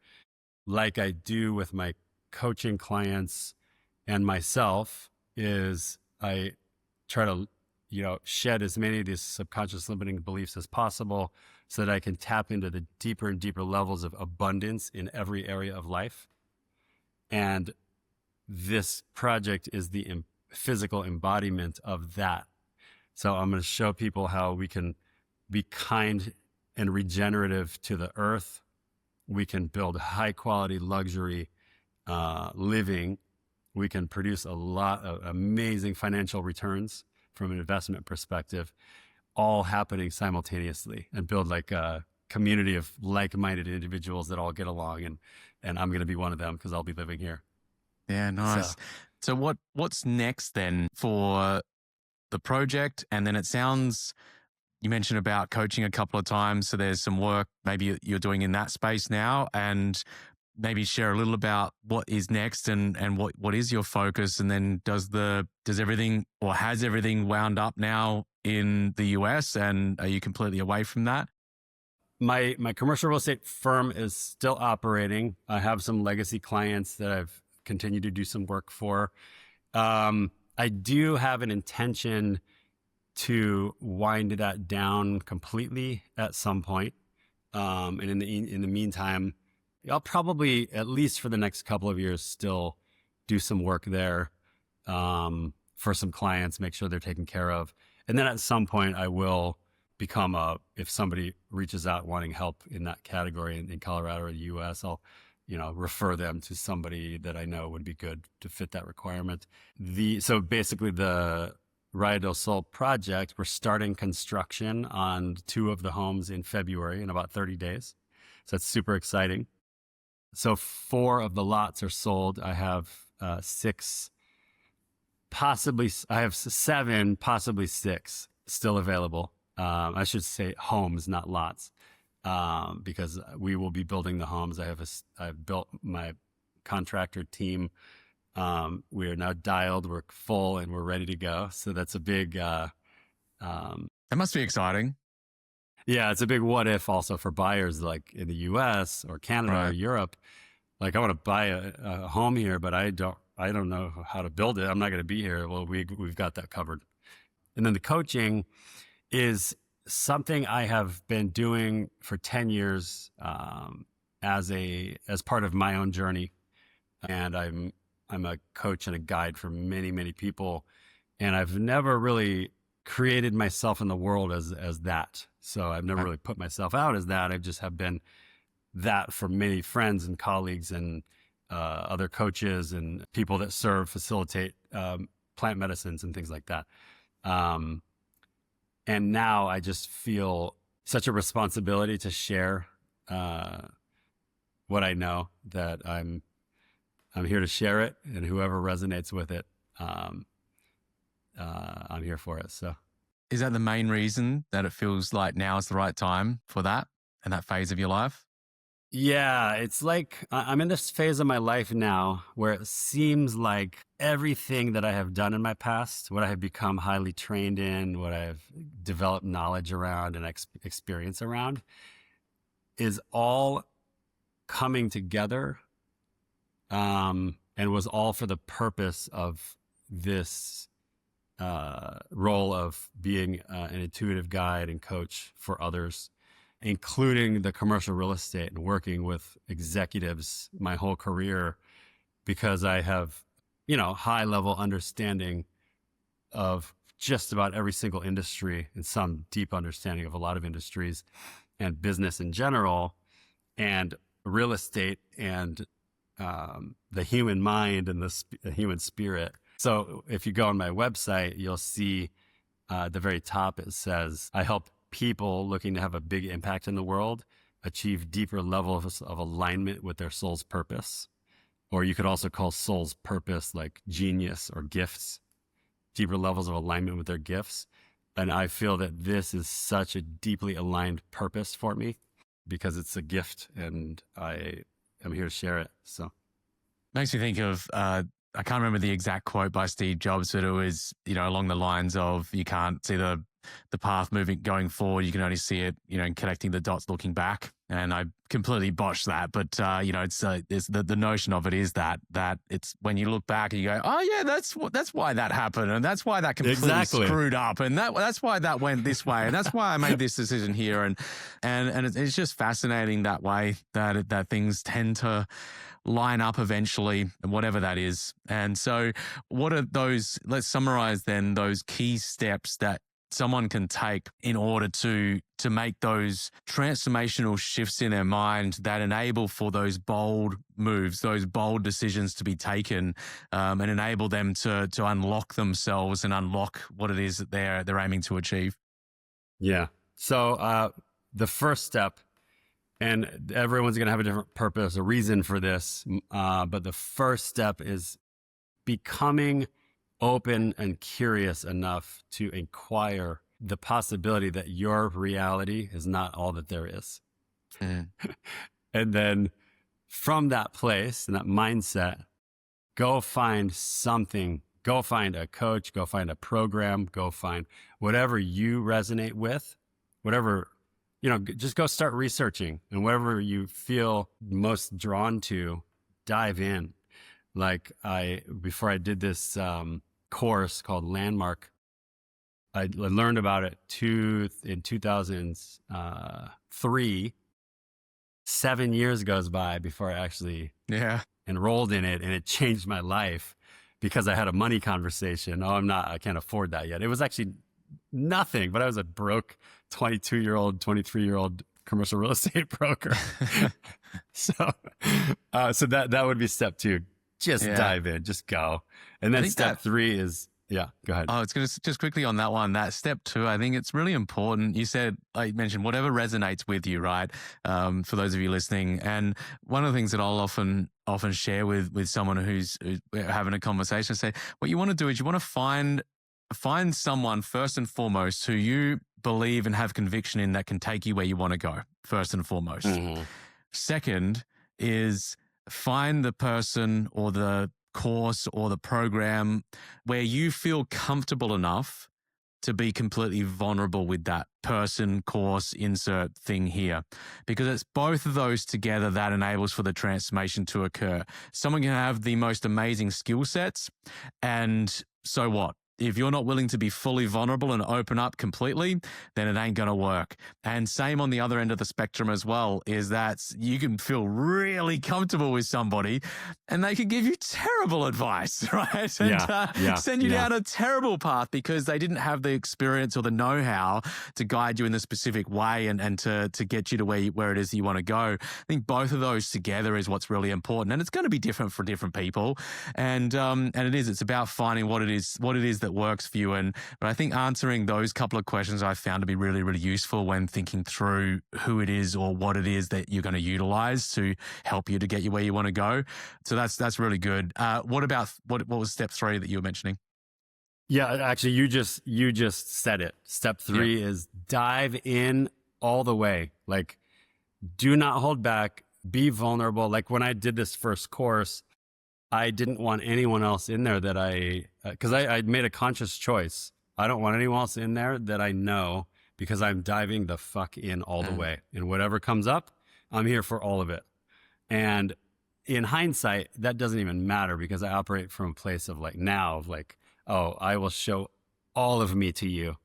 Like I do with my coaching clients and myself, is I try to, shed as many of these subconscious limiting beliefs as possible so that I can tap into the deeper and deeper levels of abundance in every area of life. And this project is the physical embodiment of that. So I'm going to show people how we can be kind and regenerative to the earth. We can build high quality luxury living. We can produce a lot of amazing financial returns from an investment perspective, all happening simultaneously, and build like a community of like-minded individuals that all get along. And I'm going to be one of them because I'll be living here. Yeah, nice. So what's next then for the project? And then it sounds, you mentioned about coaching a couple of times. So there's some work maybe you're doing in that space now, and maybe share a little about what is next and what is your focus. And then does everything, or has everything wound up now in the US, and are you completely away from that? My commercial real estate firm is still operating. I have some legacy clients that I've continued to do some work for. I do have an intention to wind that down completely at some point. And in the meantime, I'll probably, at least for the next couple of years, still do some work there for some clients, make sure they're taken care of. And then at some point I will become if somebody reaches out wanting help in that category in Colorado or the US, I'll, refer them to somebody that I know would be good to fit that requirement. So basically the Raya del Sol project, we're starting construction on 2 of the homes in February in about 30 days. So that's super exciting. So 4 of the lots are sold. I have 6, I have 7, possibly 6 still available. I should say homes, not lots, because we will be building the homes. I've built my contractor team. We are now dialed, we're full, and we're ready to go. So that's a big... that must be exciting. Yeah, it's a big what if also for buyers like in the US or Canada or Europe. Like, I want to buy a home here, but I don't know how to build it. I'm not going to be here. Well, we've got that covered. And then the coaching is something I have been doing for 10 years as part of my own journey. And I'm a coach and a guide for many, many people. And I've never really created myself in the world as that. So I've never really put myself out as that. I just have been that for many friends and colleagues and other coaches and people that facilitate plant medicines and things like that. And now I just feel such a responsibility to share what I know, that I'm here to share it, and whoever resonates with it, I'm here for it. So, is that the main reason that it feels like now is the right time for that and that phase of your life? Yeah, it's like I'm in this phase of my life now where it seems like everything that I have done in my past, what I have become highly trained in, what I have developed knowledge around and experience around, is all coming together, and was all for the purpose of this role of being an intuitive guide and coach for others, including the commercial real estate and working with executives my whole career, because I have, high level understanding of just about every single industry and some deep understanding of a lot of industries and business in general, and real estate and the human mind and the human spirit. So if you go on my website, you'll see at the very top, it says, I help people looking to have a big impact in the world achieve deeper levels of alignment with their soul's purpose. Or you could also call soul's purpose like genius or gifts, deeper levels of alignment with their gifts. And I feel that this is such a deeply aligned purpose for me because it's a gift and I am here to share it. So Makes me think of, I can't remember the exact quote by Steve Jobs, but it was, along the lines of you can't see the path going forward. You can only see it, and connecting the dots looking back. And I completely botched that. But, it's the notion of it is that it's when you look back and you go, oh yeah, that's why that happened. And that's why that completely screwed up. And that's why that went this way. And that's why I made this decision here. And it's just fascinating that way that things tend to line up eventually, whatever that is. And so what are those, let's summarize then those key steps that someone can take in order to make those transformational shifts in their mind that enable for those bold moves, those bold decisions to be taken, and enable them to unlock themselves and unlock what it is that they're aiming to achieve. Yeah. So the first step, and everyone's going to have a different purpose, a reason for this, but the first step is becoming open and curious enough to inquire the possibility that your reality is not all that there is. Mm. And then from that place and that mindset, go find something, go find a coach, go find a program, go find whatever you resonate with, whatever, just go start researching, and whatever you feel most drawn to, dive in. Like before I did this course called Landmark, I learned about it in 2003. 7 years goes by before I actually enrolled in it, and it changed my life because I had a money conversation. Oh, I can't afford that yet. It was actually nothing, but I was a broke 22-year-old, 23-year-old commercial real estate broker. So that would be step 2. Just dive in, just go. And then step 3 is, go ahead. Oh, it's going to just quickly on that one. That step 2, I think it's really important. You mentioned whatever resonates with you, right? For those of you listening. And one of the things that I'll often share with someone who's having a conversation, say, what you want to do is you want to find someone first and foremost who you believe and have conviction in that can take you where you want to go, first and foremost. Mm-hmm. Second is find the person or the course or the program where you feel comfortable enough to be completely vulnerable with that person, course, insert thing here. Because it's both of those together that enables for the transformation to occur. Someone can have the most amazing skill sets, and so what? If you're not willing to be fully vulnerable and open up completely, then it ain't going to work. And same on the other end of the spectrum as well, is that you can feel really comfortable with somebody and they can give you terrible advice, right? And send you down a terrible path because they didn't have the experience or the know-how to guide you in the specific way and to get you to where it is that you want to go. I think both of those together is what's really important. And it's going to be different for different people. And it's about finding what it is that works for you. But I think answering those couple of questions I found to be really, really useful when thinking through who it is or what it is that you're going to utilize to help you to get you where you want to go. So that's really good. What was step 3 that you were mentioning? Yeah, actually, you just said it. Step 3 is dive in all the way. Like, do not hold back. be vulnerable. Like when I did this first course, I didn't want anyone else in there that because I made a conscious choice. I don't want anyone else in there that I know, because I'm diving the fuck in all the way. And whatever comes up, I'm here for all of it. And in hindsight, that doesn't even matter, because I operate from a place of like now, of like, oh, I will show all of me to you.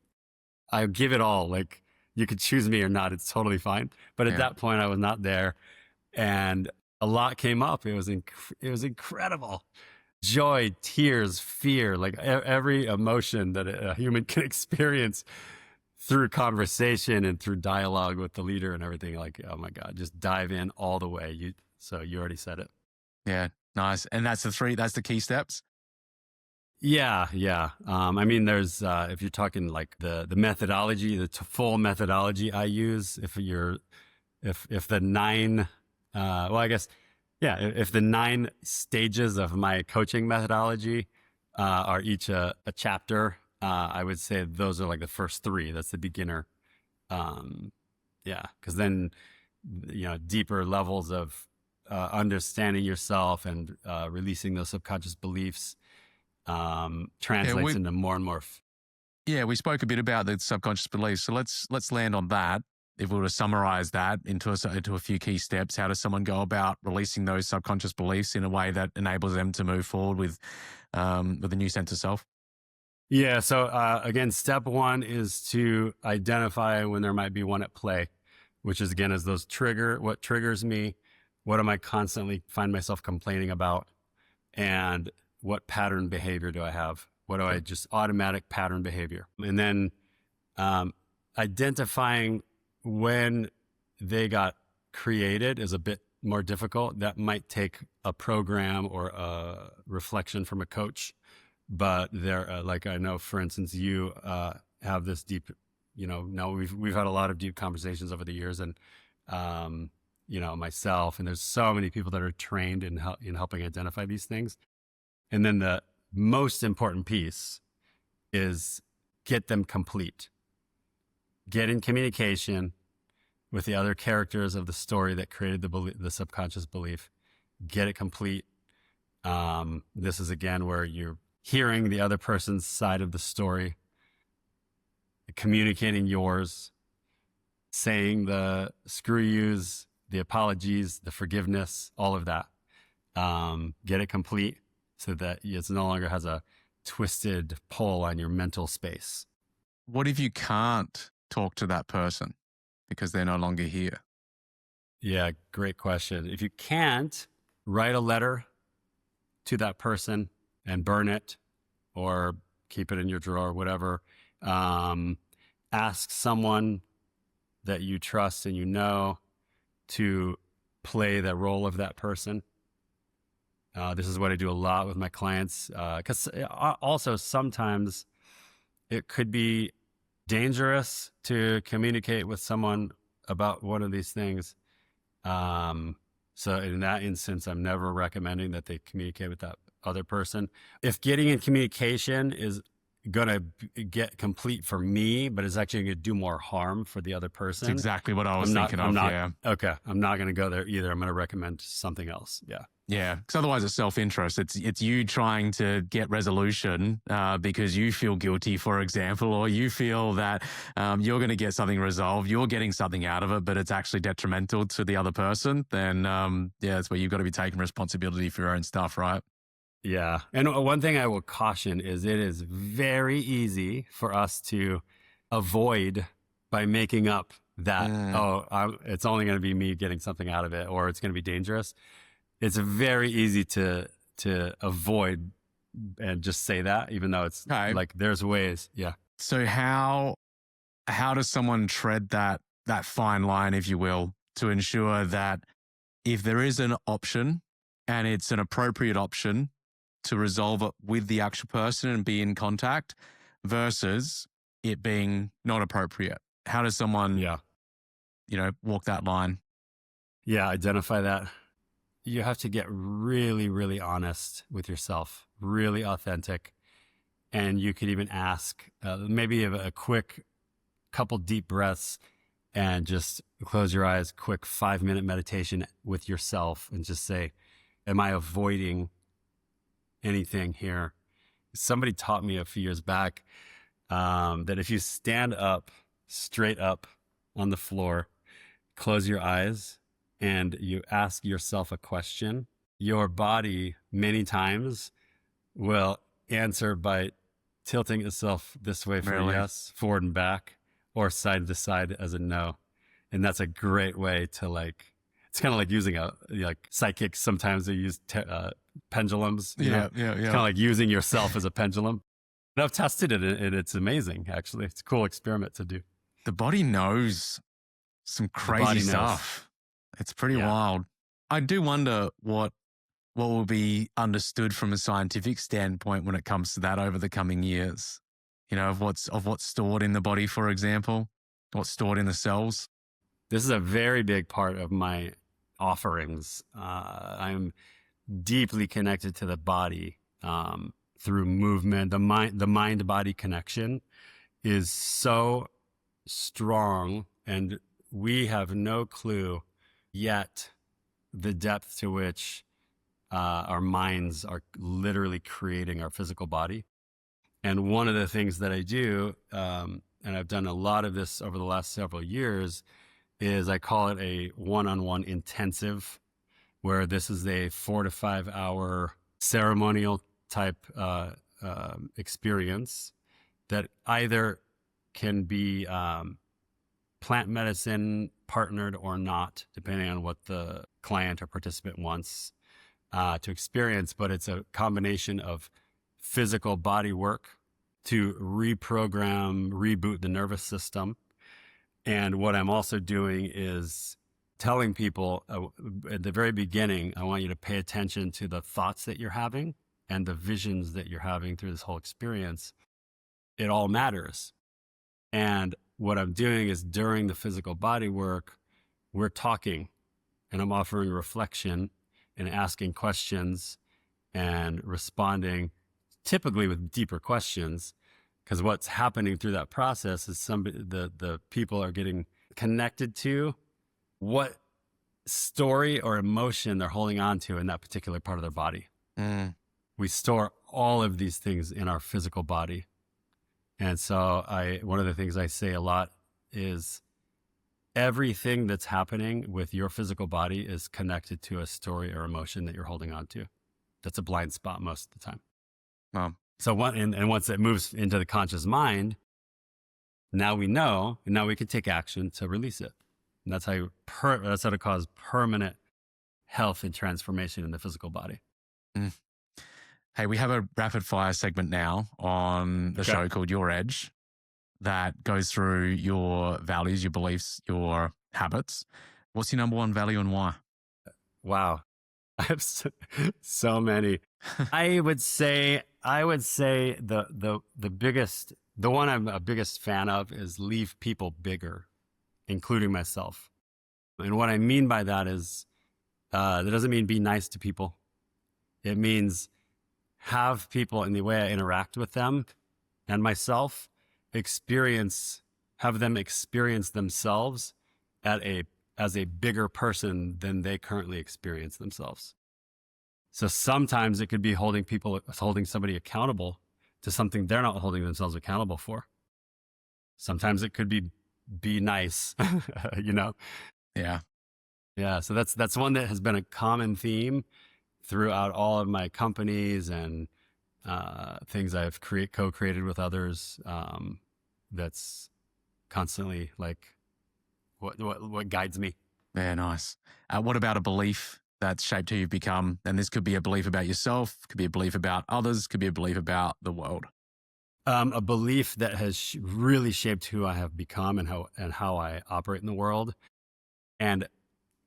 I give it all. Like, you could choose me or not. It's totally fine. But at that point, I was not there. And a lot came up. It was incredible. Joy, tears, fear, like every emotion that a human can experience through conversation and through dialogue with the leader and everything. Like, oh my God, just dive in all the way. So you already said it. Yeah, nice. And that's the key steps? Yeah. I mean, there's, if you're talking like the methodology, the full methodology I use, if the 9, well, I guess, yeah, if the 9 stages of my coaching methodology are each a chapter, I would say those are like the first 3. That's the beginner. Yeah, because then, deeper levels of understanding yourself and releasing those subconscious beliefs translates into more and more. We spoke a bit about the subconscious beliefs. So let's land on that. If we were to summarize that into a few key steps, how does someone go about releasing those subconscious beliefs in a way that enables them to move forward with a new sense of self? Yeah. So again, step 1 is to identify when there might be one at play, which is, again, is what triggers me, what am I constantly find myself complaining about, and what pattern behavior do I have? What do I just automatic pattern behavior? And then identifying when they got created is a bit more difficult. That might take a program or a reflection from a coach. But there, like I know, for instance, you have this deep, now we've had a lot of deep conversations over the years, and myself, and there's so many people that are trained in helping identify these things. And then the most important piece is get them complete. Get in communication with the other characters of the story that created the subconscious belief. Get it complete. This is, again, where you're hearing the other person's side of the story, communicating yours, saying the screw yous, the apologies, the forgiveness, all of that. Get it complete so that it no longer has a twisted pull on your mental space. What if you can't talk to that person because they're no longer here? Yeah, great question. If you can't, write a letter to that person and burn it or keep it in your drawer, whatever. Ask someone that you trust and to play the role of that person. This is what I do a lot with my clients, because also sometimes it could be dangerous to communicate with someone about one of these things. So in that instance, I'm never recommending that they communicate with that other person. If getting in communication is going to get complete for me, but it's actually going to do more harm for the other person. That's exactly what I was thinking of. Yeah. Okay. I'm not going to go there either. I'm going to recommend something else. Yeah. Yeah, because otherwise it's self-interest. It's you trying to get resolution because you feel guilty, for example, or you feel that you're going to get something resolved, you're getting something out of it, but it's actually detrimental to the other person. Then that's where you've got to be taking responsibility for your own stuff, right? Yeah. And one thing I will caution is it is very easy for us to avoid by making up that, it's only going to be me getting something out of it, or it's going to be dangerous. It's very easy to avoid and just say that, even though it's like there's ways. Yeah. So how does someone tread that fine line, if you will, to ensure that if there is an option and it's an appropriate option to resolve it with the actual person and be in contact versus it being not appropriate? How does someone, walk that line? Yeah. Identify that. You have to get really, really honest with yourself, really authentic. And you could even ask maybe a quick couple deep breaths and just close your eyes, quick 5-minute meditation with yourself, and just say, am I avoiding anything here? Somebody taught me a few years back that if you stand up, straight up on the floor, close your eyes, and you ask yourself a question, your body many times will answer by tilting itself this way for a yes, forward and back, or side to side as a no. And that's a great way to it's kind of like using psychics. Sometimes they use pendulums. Yeah. Kind of like using yourself as a pendulum. And I've tested it, and it's amazing, actually. It's a cool experiment to do. The body knows some crazy stuff. It's pretty wild. I do wonder what will be understood from a scientific standpoint when it comes to that over the coming years. Of what's stored in the body, for example, what's stored in the cells. This is a very big part of my offerings. I'm deeply connected to the body through movement. The mind-body connection is so strong, and we have no clue yet the depth to which our minds are literally creating our physical body. And one of the things that I do, and I've done a lot of this over the last several years, is I call it a one-on-one intensive, where this is a 4 to 5 hour ceremonial type experience that either can be plant medicine partnered or not, depending on what the client or participant wants to experience. But it's a combination of physical body work to reprogram, reboot the nervous system. And what I'm also doing is telling people at the very beginning, I want you to pay attention to the thoughts that you're having and the visions that you're having through this whole experience. It all matters. And what I'm doing is during the physical body work, we're talking, and I'm offering reflection and asking questions and responding typically with deeper questions, because what's happening through that process is the people are getting connected to what story or emotion they're holding on to in that particular part of their body. We store all of these things in our physical body. And so one of the things I say a lot is everything that's happening with your physical body is connected to a story or emotion that you're holding on to. That's a blind spot most of the time. Wow. So once it moves into the conscious mind, now we know, and now we can take action to release it. And that's how to cause permanent health and transformation in the physical body. Hey, we have a rapid fire segment now on the show called Your Edge that goes through your values, your beliefs, your habits. What's your number one value and why? Wow. I have so many. I would say the biggest, the one I'm a biggest fan of is leave people bigger, including myself. And what I mean by that is, that doesn't mean be nice to people. It means have people, in the way I interact with them and myself, have them experience themselves as a bigger person than they currently experience themselves. So sometimes it could be holding somebody accountable to something they're not holding themselves accountable for. Sometimes it could be nice, Yeah. Yeah. So that's one that has been a common theme throughout all of my companies and things I've co-created with others. That's constantly what guides me. Yeah, nice. What about a belief that's shaped who you've become? And this could be a belief about yourself, could be a belief about others, could be a belief about the world. A belief that has really shaped who I have become and how I operate in the world. And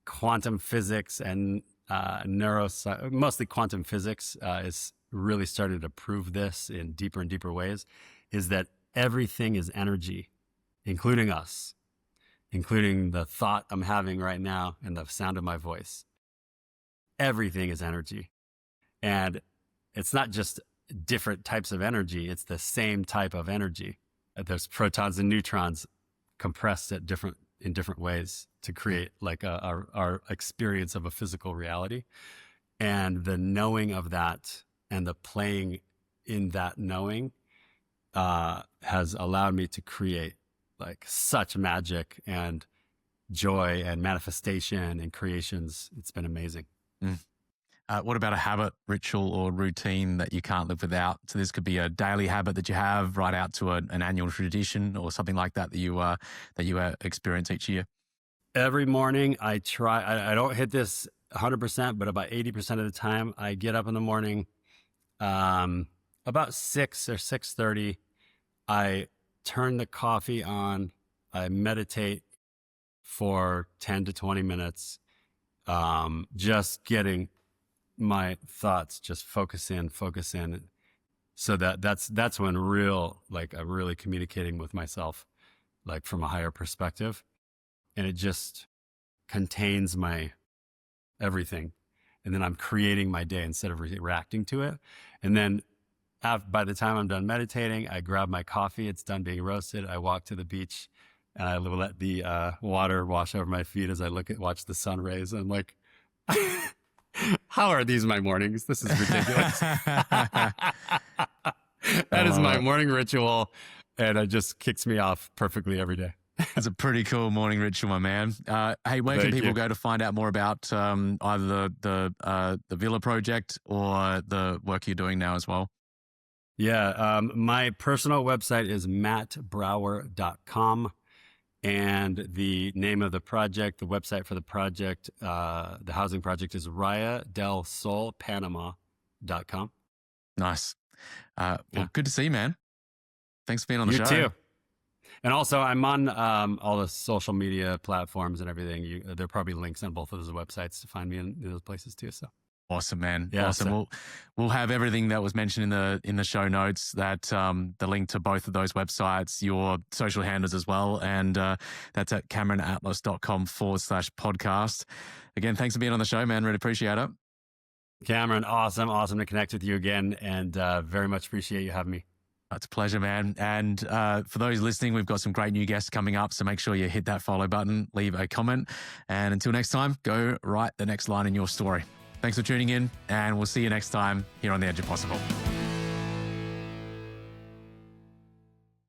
quantum physics and neuroscience, mostly quantum physics, is really starting to prove this in deeper and deeper ways, is that everything is energy, including us, including the thought I'm having right now and the sound of my voice. Everything is energy. And it's not just different types of energy, it's the same type of energy. There's protons and neutrons compressed at different in different ways to create like our experience of a physical reality. And the knowing of that and the playing in that knowing has allowed me to create like such magic and joy and manifestation and creations. It's been amazing. What about a habit, ritual, or routine that you can't live without? So this could be a daily habit that you have, right out to an annual tradition or something like that that you experience each year. Every morning I try. I don't hit this 100%, but about 80% of the time, I get up in the morning, about 6 or 6:30. I turn the coffee on. I meditate for 10 to 20 minutes, just getting my thoughts just focus in. So that's when I'm really communicating with myself, like from a higher perspective. And it just contains my everything. And then I'm creating my day instead of reacting to it. And then by the time I'm done meditating, I grab my coffee. It's done being roasted. I walk to the beach and I let the water wash over my feet as I watch the sun rays. I'm like, how are these my mornings? This is ridiculous. That is my morning ritual. And it just kicks me off perfectly every day. It's a pretty cool morning ritual, my man. Hey, where can people go to find out more about either the Villa project or the work you're doing now as well? Yeah, my personal website is mattbrower.com. And the name of the project, the website for the project, the housing project is Raya Del Sol Panama.com. Nice. Well, good to see you, man. Thanks for being on the show. You too. And also, I'm on all the social media platforms and everything. There are probably links on both of those websites to find me in those places too. So awesome, man. Yeah, awesome. So We'll have everything that was mentioned in the show notes. That the link to both of those websites, your social handles as well, and that's at CameronAtlas.com/podcast. Again, thanks for being on the show, man. Really appreciate it. Cameron, awesome to connect with you again, and very much appreciate you having me. It's a pleasure, man. And for those listening, we've got some great new guests coming up. So make sure you hit that follow button, leave a comment. And until next time, go write the next line in your story. Thanks for tuning in, and we'll see you next time here on The Edge of Possible.